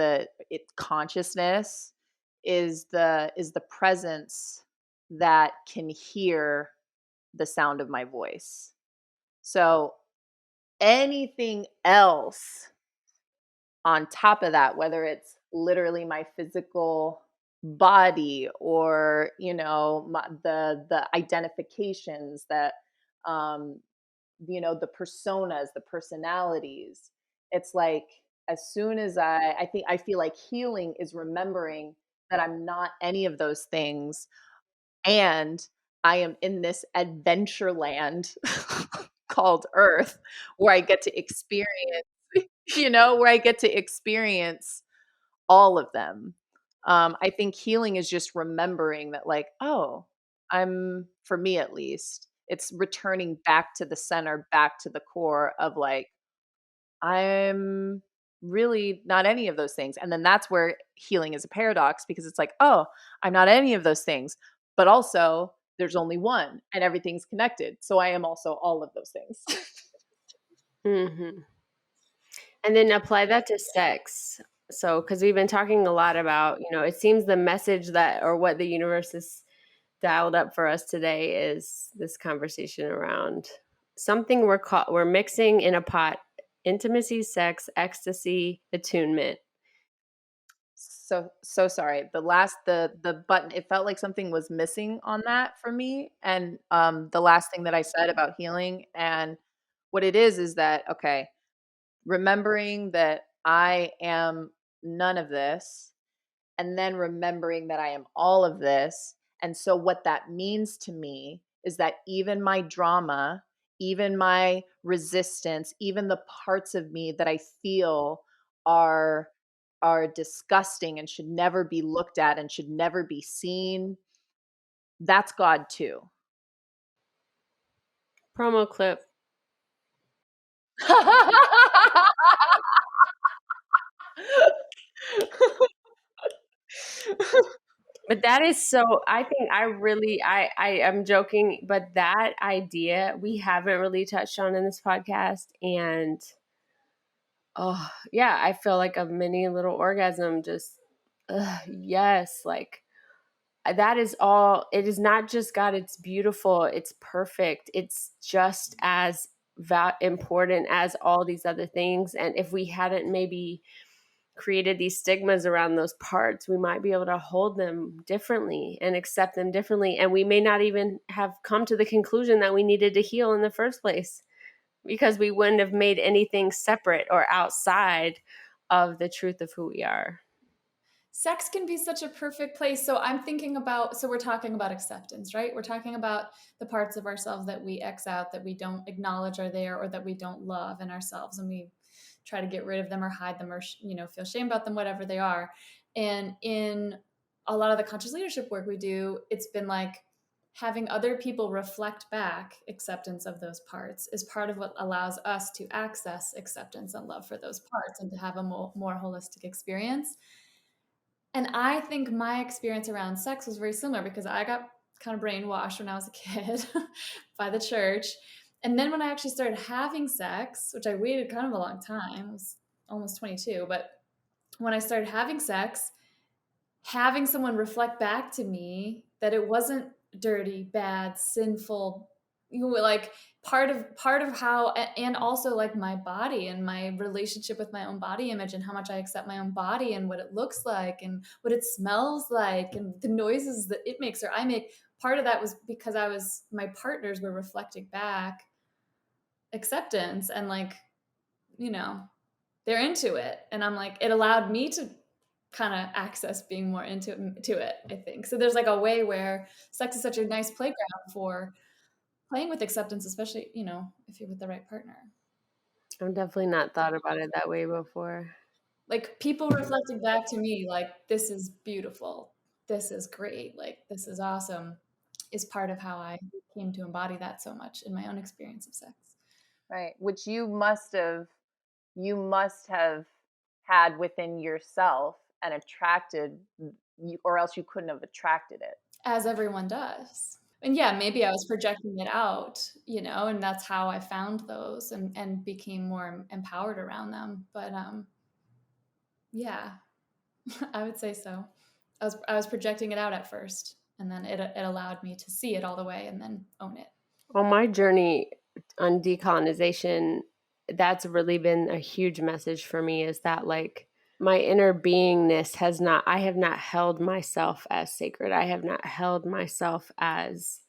S4: consciousness, is the presence that can hear the sound of my voice. So anything else on top of that, whether it's literally my physical body or the identifications that the personas, the personalities, it's like as soon as I feel like healing is remembering that I'm not any of those things, and I am in this adventure land called Earth, where I get to experience, where I get to experience all of them. I think healing is just remembering that, like, oh, for me at least, it's returning back to the center, back to the core of like, I'm really not any of those things. And then that's where healing is a paradox because it's like, oh, I'm not any of those things, but also there's only one and everything's connected. So I am also all of those things.
S2: Mm-hmm. And then apply that to sex. So, because we've been talking a lot about, it seems the message that, or what the universe has dialed up for us today is this conversation around something we're mixing in a pot: intimacy, sex, ecstasy, attunement.
S4: So sorry. The button, it felt like something was missing on that for me. And the last thing that I said about healing, and what it is that, okay, remembering that I am none of this, and then remembering that I am all of this. And so what that means to me is that even my drama, even my resistance, even the parts of me that I feel are are disgusting and should never be looked at and should never be seen, that's God too.
S2: Promo clip. But that is so, I think I am joking, but that idea we haven't really touched on in this podcast. And oh yeah, I feel like a mini little orgasm, just yes, like that is all. It is not just God, it's beautiful, it's perfect, it's just as important as all these other things. And if we hadn't maybe created these stigmas around those parts, we might be able to hold them differently and accept them differently. And we may not even have come to the conclusion that we needed to heal in the first place, because we wouldn't have made anything separate or outside of the truth of who we are.
S1: Sex can be such a perfect place. So I'm thinking about, so we're talking about acceptance, right? We're talking about the parts of ourselves that we X out, that we don't acknowledge are there, or that we don't love in ourselves, and we try to get rid of them or hide them, or feel shame about them, whatever they are. And in a lot of the conscious leadership work we do, it's been like having other people reflect back acceptance of those parts is part of what allows us to access acceptance and love for those parts and to have a more holistic experience. And I think my experience around sex was very similar, because I got kind of brainwashed when I was a kid by the church. And then when I actually started having sex, which I waited kind of a long time, I was almost 22, but when I started having sex, having someone reflect back to me that it wasn't dirty, bad, sinful, like part of how, and also like my body and my relationship with my own body image and how much I accept my own body and what it looks like and what it smells like and the noises that it makes or I make. Part of that was because my partners were reflecting back acceptance and like, they're into it. And I'm like, it allowed me to kind of access being more into it, I think. So there's like a way where sex is such a nice playground for playing with acceptance, especially, if you're with the right partner.
S2: I've definitely not thought about it that way before.
S1: Like people reflecting back to me, like, this is beautiful, this is great, like, this is awesome, is part of how I came to embody that so much in my own experience of sex.
S4: Right. Which you must have had within yourself and attracted you, or else you couldn't have attracted it.
S1: As everyone does. And yeah, maybe I was projecting it out, and that's how I found those and became more empowered around them. But yeah, I would say so. I was projecting it out at first, and then it allowed me to see it all the way and then own it.
S2: On my journey on decolonization, that's really been a huge message for me, is that like my inner beingness I have not held myself as sacred. I have not held myself as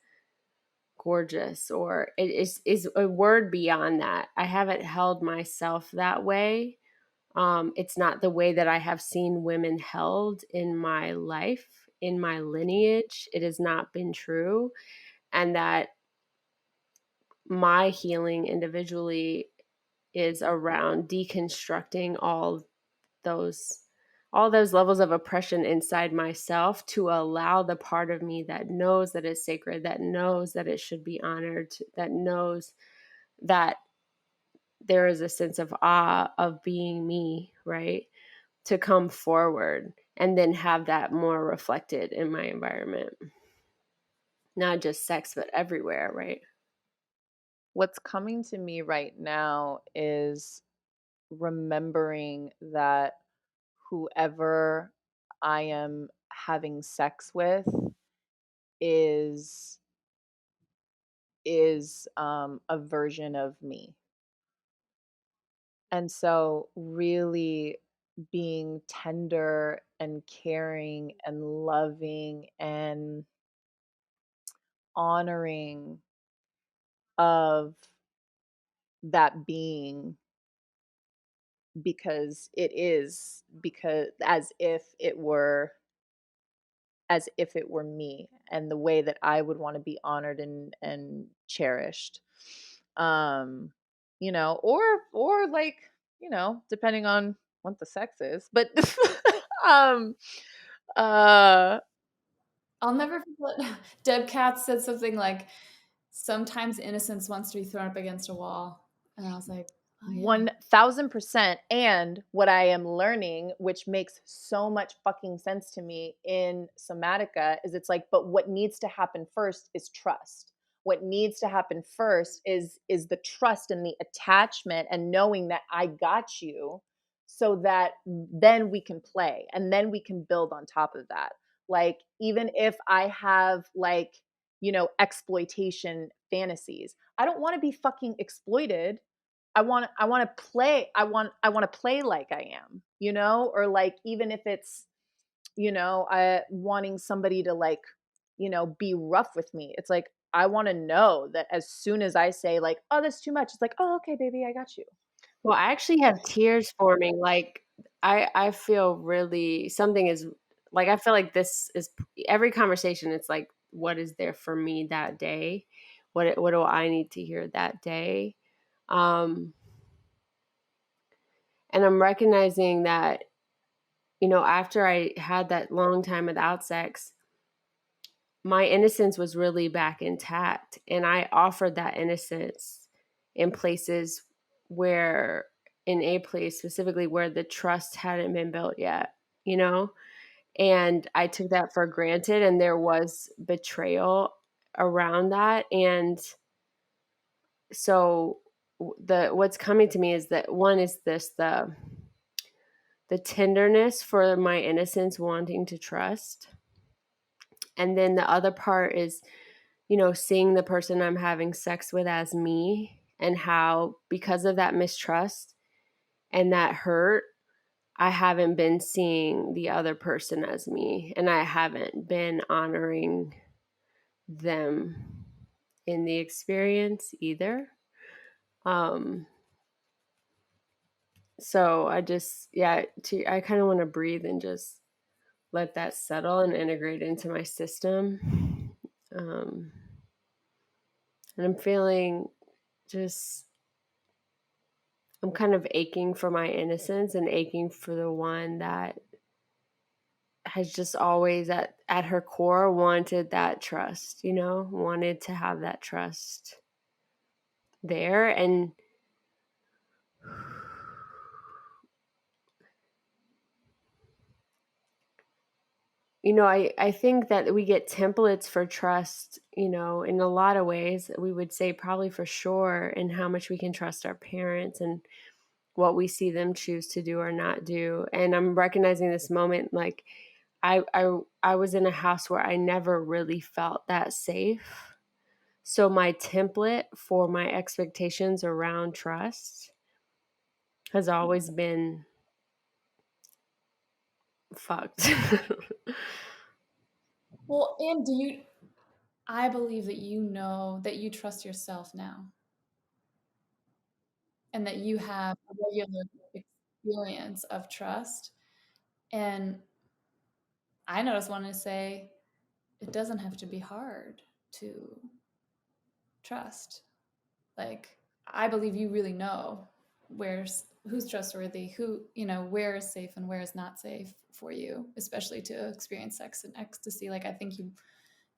S2: gorgeous, or it is a word beyond that. I haven't held myself that way. It's not the way that I have seen women held in my life, in my lineage. It has not been true. And that my healing individually is around deconstructing those all those levels of oppression inside myself, to allow the part of me that knows that it's sacred, that knows that it should be honored, that knows that there is a sense of awe of being me, right? To come forward and then have that more reflected in my environment. Not just sex, but everywhere, right?
S4: What's coming to me right now is remembering that whoever I am having sex with is a version of me. And so really being tender and caring and loving and honoring of that being, because as if it were me and the way that I would want to be honored and cherished. Or like, depending on what the sex is, but um uh
S1: I'll never forget. Deb Katz said something like, "Sometimes innocence wants to be thrown up against a wall," and I was like, "Oh yeah."
S4: 1000%. And what I am learning, which makes so much fucking sense to me in somatica, is it's like, but what needs to happen first is trust. What needs to happen first is the trust and the attachment and knowing that I got you, so that then we can play and then we can build on top of that. Like, even if I have, like, exploitation fantasies, I don't want to be fucking exploited. I want to play. I want to play like I am, or like, even if it's, wanting somebody to, like, be rough with me. It's like, I want to know that as soon as I say, like, oh, that's too much, it's like, oh, okay, baby, I got you.
S2: Well, I actually have tears forming. Like I feel really something is like I feel like this is every conversation. It's like what is there for me that day? What do I need to hear that day? Um, and I'm recognizing that after I had that long time without sex, my innocence was really back intact, and I offered that innocence in places where in a place specifically where the trust hadn't been built yet, you know? And I took that for granted, and there was betrayal around that. And so the what's coming to me is that one is this the tenderness for my innocence wanting to trust. And then the other part is seeing the person I'm having sex with as me, and how, because of that mistrust and that hurt, I haven't been seeing the other person as me, and I haven't been honoring them in the experience either. So I just, I kind of want to breathe and just let that settle and integrate into my system. And I'm feeling just I'm kind of aching for my innocence and aching for the one that has just always at her core wanted that trust, wanted to have that trust there. And I think that we get templates for trust, in a lot of ways. We would say probably for sure in how much we can trust our parents and what we see them choose to do or not do. And I'm recognizing this moment, like I was in a house where I never really felt that safe. So my template for my expectations around trust has always been fucked.
S1: Well, and I believe that you know that you trust yourself now and that you have a regular experience of trust. And I just wanted to say it doesn't have to be hard to trust. Like, I believe you really know who's trustworthy, where is safe and where is not safe for you, especially to experience sex and ecstasy. Like, I think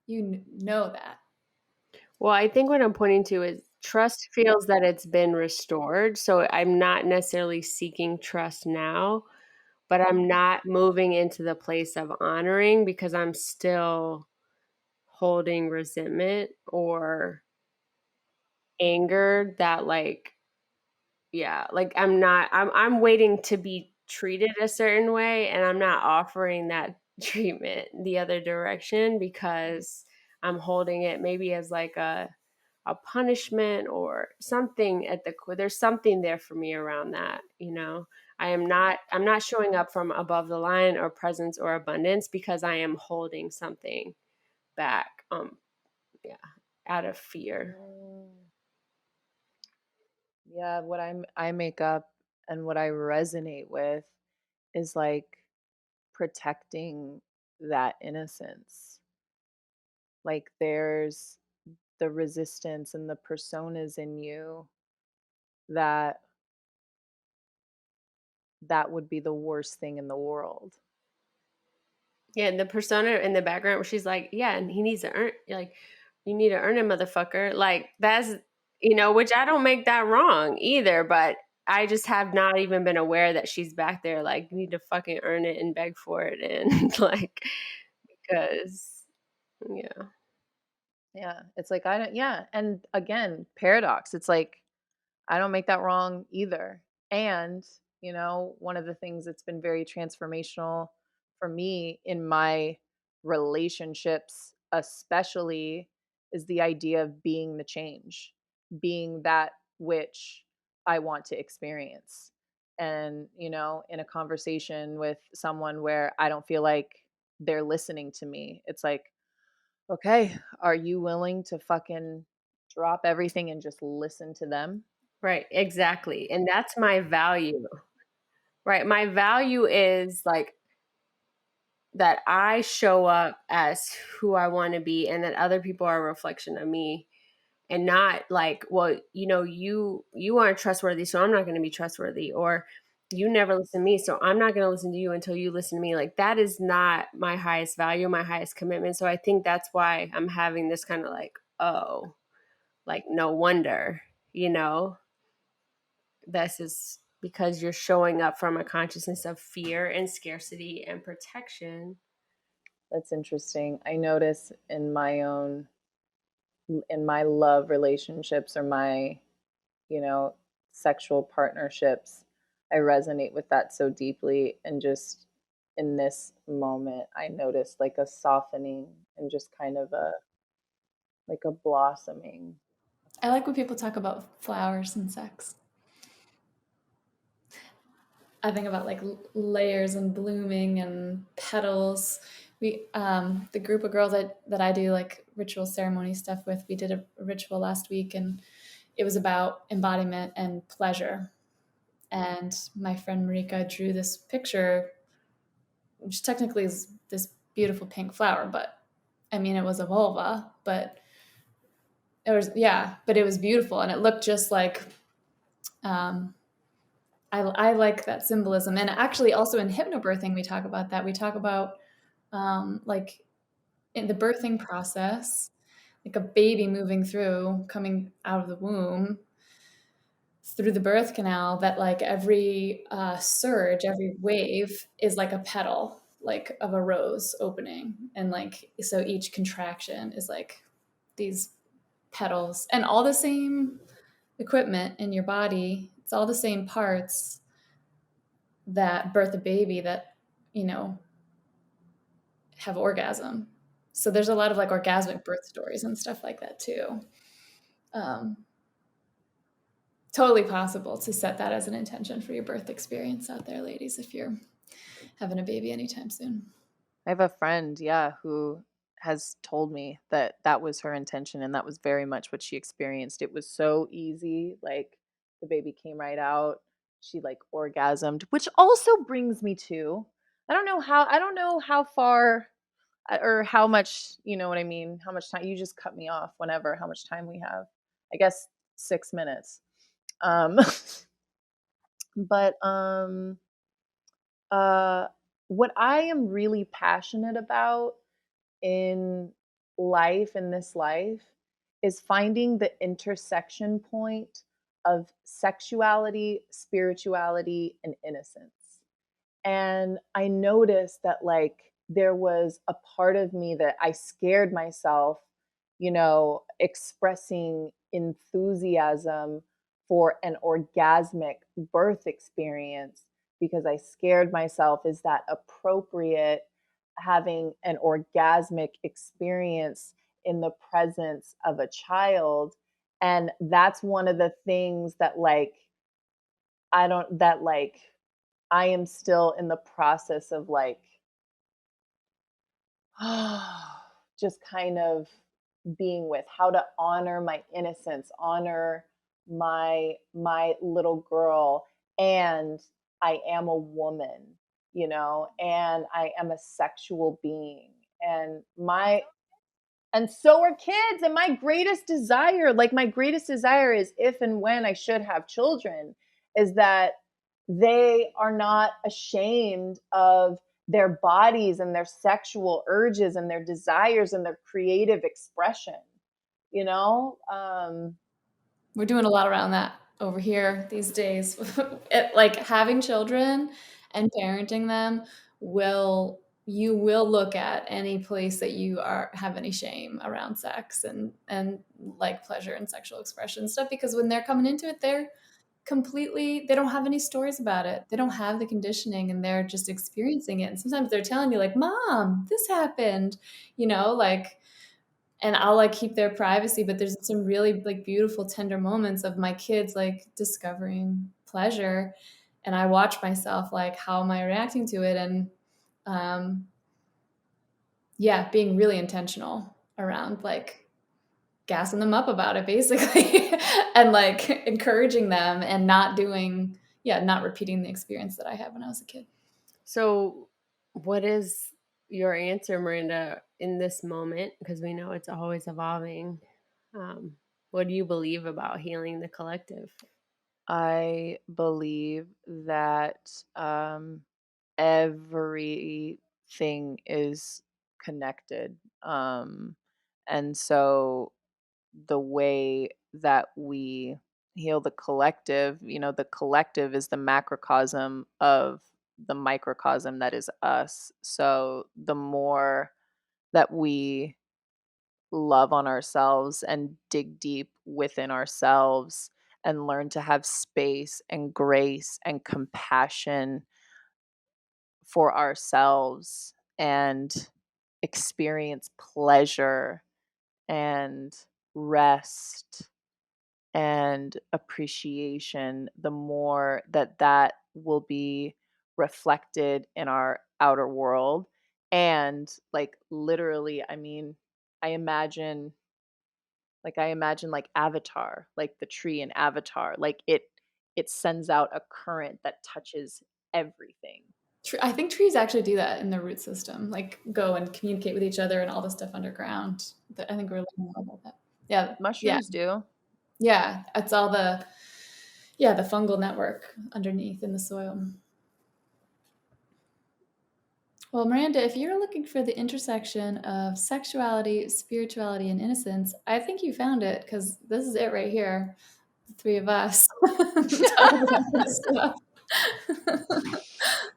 S1: you know that.
S2: Well, I think what I'm pointing to is trust feels that it's been restored. So I'm not necessarily seeking trust now, but I'm not moving into the place of honoring because I'm still holding resentment or anger that, like, like I'm waiting to be treated a certain way, and I'm not offering that treatment the other direction because I'm holding it maybe as like a punishment or something at the core. There's something there for me around that. I'm not showing up from above the line or presence or abundance because I am holding something back. Yeah, out of fear.
S4: Yeah, what I make up and what I resonate with is like protecting that innocence. Like, there's the resistance and the personas in you that that would be the worst thing in the world.
S2: Yeah, the persona in the background where she's like, yeah, and he needs to earn, like, you need to earn it, motherfucker. Like, that's, which I don't make that wrong either, but I just have not even been aware that she's back there, like, you need to fucking earn it and beg for it. And like, because, yeah.
S4: Yeah. It's like, I don't, yeah. And again, paradox. It's like, I don't make that wrong either. And, one of the things that's been very transformational for me in my relationships, especially, is the idea of being the change, being that which I want to experience. And, in a conversation with someone where I don't feel like they're listening to me, it's like, okay, are you willing to fucking drop everything and just listen to them?
S2: Right, exactly. And that's my value. Right. My value is like that I show up as who I want to be and that other people are a reflection of me, and not like, well, you aren't trustworthy, so I'm not going to be trustworthy, or you never listen to me, so I'm not going to listen to you until you listen to me. Like, that is not my highest value, my highest commitment. So I think that's why I'm having this kind of like, oh, like, no wonder, this is because you're showing up from a consciousness of fear and scarcity and protection.
S4: That's interesting. I notice in my love relationships or my, sexual partnerships, I resonate with that so deeply. And just in this moment, I notice like a softening and just kind of a blossoming.
S1: I like when people talk about flowers and sex. I think about like layers and blooming and petals. The group of girls that I do like ritual ceremony stuff with, we did a ritual last week, and it was about embodiment and pleasure. And my friend Marika drew this picture, which technically is this beautiful pink flower, but I mean, it was a vulva, but but it was beautiful, and it looked just like, I like that symbolism. And actually also in hypnobirthing, we talk about that. We talk about like in the birthing process, like a baby moving through, coming out of the womb through the birth canal, that like every surge, every wave is like a petal, like of a rose opening. And like, so each contraction is like these petals, and all the same equipment in your body. It's all the same parts that birth a baby that, have orgasm. So there's a lot of like orgasmic birth stories and stuff like that too. Totally possible to set that as an intention for your birth experience out there, ladies, if you're having a baby anytime soon.
S4: I have a friend, yeah, who has told me that that was her intention, and that was very much what she experienced. It was so easy, like the baby came right out. She like orgasmed, which also brings me to, I don't know how far or how much, you know what I mean, how much time. You just cut me off whenever, how much time we have. I guess 6 minutes. Um but uh what I am really passionate about in in this life, is finding the intersection point of sexuality, spirituality, and innocence. And I noticed that like there was a part of me that I scared myself, expressing enthusiasm for an orgasmic birth experience, because I scared myself, is that appropriate, having an orgasmic experience in the presence of a child? And that's one of the things that like I am still in the process of like just kind of being with, how to honor my innocence, honor my little girl, and I am a woman, and I am a sexual being, and so are kids. And my greatest desire is, if and when I should have children, is that
S3: They are not ashamed of their bodies and their sexual urges and their desires and their creative expression, you know?
S1: We're doing a lot around that over here these days. Like having children and parenting them you will look at any place that you have any shame around sex and like pleasure and sexual expression stuff, because when they're coming into it, they don't have any stories about it. They don't have the conditioning and they're just experiencing it. And sometimes they're telling you like, "Mom, this happened," like, and I'll like keep their privacy, but there's some really like beautiful tender moments of my kids like discovering pleasure, and I watch myself like, how am I reacting to it? And um yeah, being really intentional around like gassing them up about it basically and like encouraging them and not repeating the experience that I had when I was a kid.
S2: So, what is your answer, Miranda, in this moment? Because we know it's always evolving. What do you believe about healing the collective?
S4: I believe that everything is connected. And so the way that we heal the collective, the collective is the macrocosm of the microcosm that is us. So the more that we love on ourselves and dig deep within ourselves and learn to have space and grace and compassion for ourselves and experience pleasure and rest and appreciation, the more that will be reflected in our outer world. And like literally, I mean, I imagine like Avatar, like the tree in Avatar, like it sends out a current that touches everything.
S1: I think trees actually do that in their root system, like go and communicate with each other and all the stuff underground. I think we're learning more about that. Yeah, yeah,
S4: Mushrooms do.
S1: yeah. It's all the fungal network underneath in the soil. Well, Miranda, if you're looking for the intersection of sexuality, spirituality, and innocence, I think you found it, because this is it right here. The three of us talking about this stuff.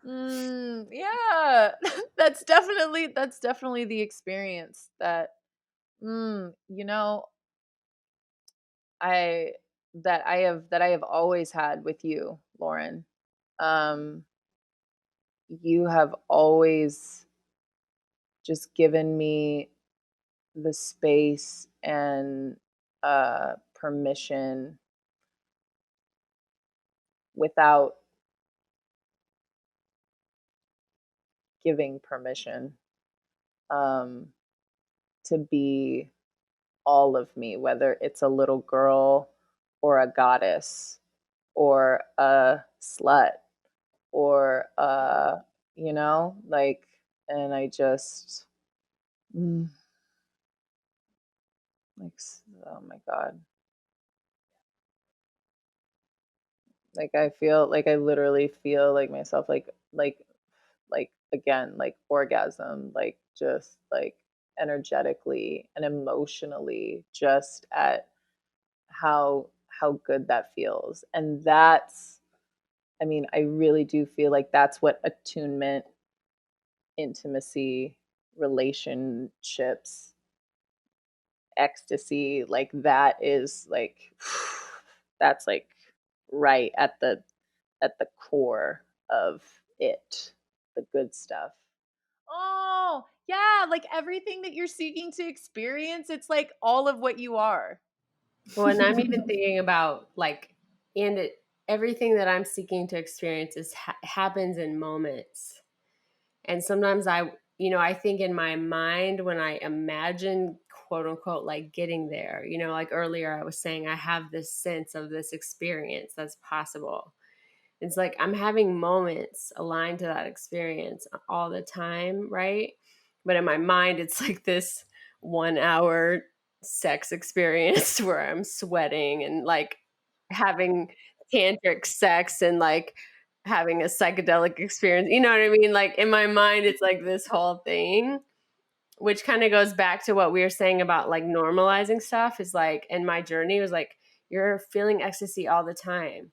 S4: Yeah, that's definitely the experience that you know I that I have always had with you, Lauren. Um, you have always just given me the space and permission without giving permission um, to be all of me, whether it's a little girl or a goddess or a slut or like, and I just like, oh my god, like I feel like I literally feel like myself like again, like orgasm, like just like energetically and emotionally, just at how good that feels. And that's, I mean, I really do feel like that's what attunement, intimacy, relationships, ecstasy, like that is like that's like right at the core of it, the good stuff. Oh, yeah, like everything that you're seeking to experience, it's like all of what you are.
S2: Well, and I'm even thinking about like, and everything that I'm seeking to experience happens in moments. And sometimes I think in my mind when I imagine quote unquote like getting there, like earlier I was saying, I have this sense of this experience that's possible. It's like I'm having moments aligned to that experience all the time, right? But in my mind, it's like this 1 hour sex experience where I'm sweating and like having tantric sex and like having a psychedelic experience. You know what I mean? Like in my mind, it's like this whole thing, which kind of goes back to what we were saying about like normalizing stuff is like, in my journey was like, you're feeling ecstasy all the time.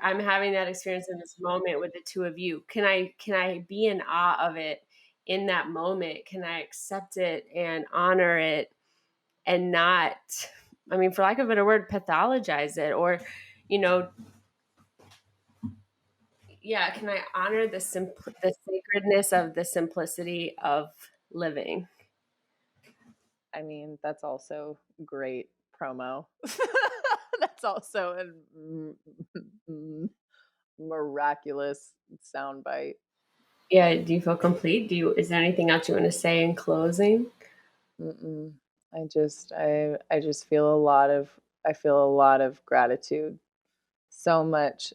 S2: I'm having that experience in this moment with the two of you. Can I be in awe of it in that moment? Can I accept it and honor it and not, I mean, for lack of a better word, pathologize it, or, you know, yeah, can I honor the sacredness of the simplicity of living?
S4: I mean, that's also great promo. That's also a miraculous soundbite.
S2: Yeah, do you feel complete? Is there anything else you want to say in closing?
S4: I just feel I feel a lot of gratitude. So much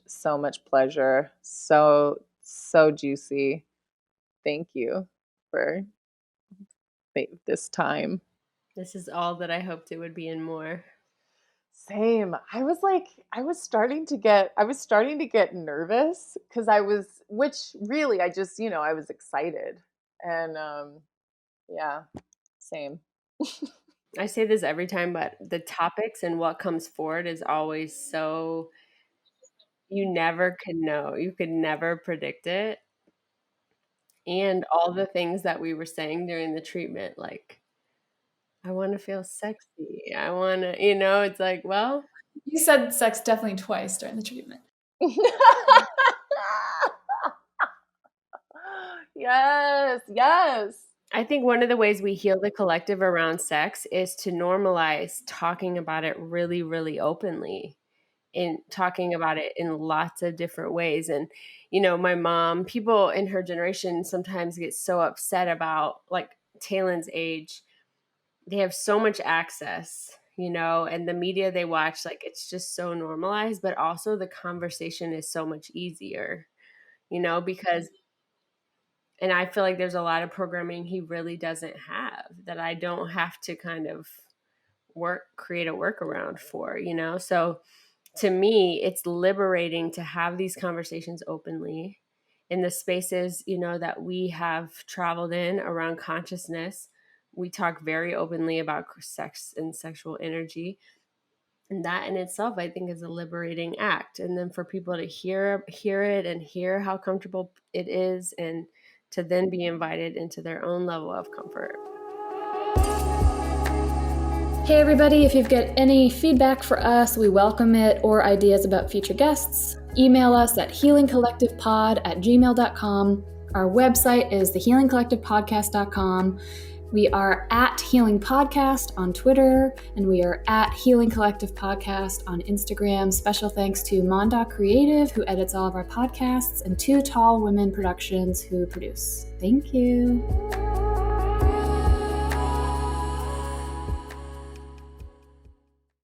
S4: pleasure. So juicy. Thank you for this time.
S2: This is all that I hoped it would be and more.
S4: Same. I was starting to get nervous because which really I just, I was excited. And yeah, same.
S2: I say this every time, but the topics and what comes forward is always so, you never could know. You could never predict it. And all the things that we were saying during the treatment, like, I want to feel sexy. I want to, it's like, well,
S1: You said sex definitely twice during the treatment.
S4: Yes.
S2: I think one of the ways we heal the collective around sex is to normalize talking about it really, really openly, and talking about it in lots of different ways. And, my mom, people in her generation sometimes get so upset about, like, Taylon's age. They have so much access, and the media they watch, like, it's just so normalized, but also the conversation is so much easier, because, and I feel like there's a lot of programming he really doesn't have that I don't have to kind of create a workaround for, So to me, it's liberating to have these conversations openly in the spaces, that we have traveled in around consciousness. We talk very openly about sex and sexual energy. And that in itself, I think, is a liberating act. And then for people to hear it and hear how comfortable it is, and to then be invited into their own level of comfort.
S1: Hey everybody, if you've got any feedback for us, we welcome it, or ideas about future guests, email us at healingcollectivepod@gmail.com. Our website is thehealingcollectivepodcast.com. We are at Healing Podcast on Twitter, and we are at Healing Collective Podcast on Instagram. Special thanks to Monda Creative, who edits all of our podcasts, and Two Tall Women Productions, who produce. Thank you.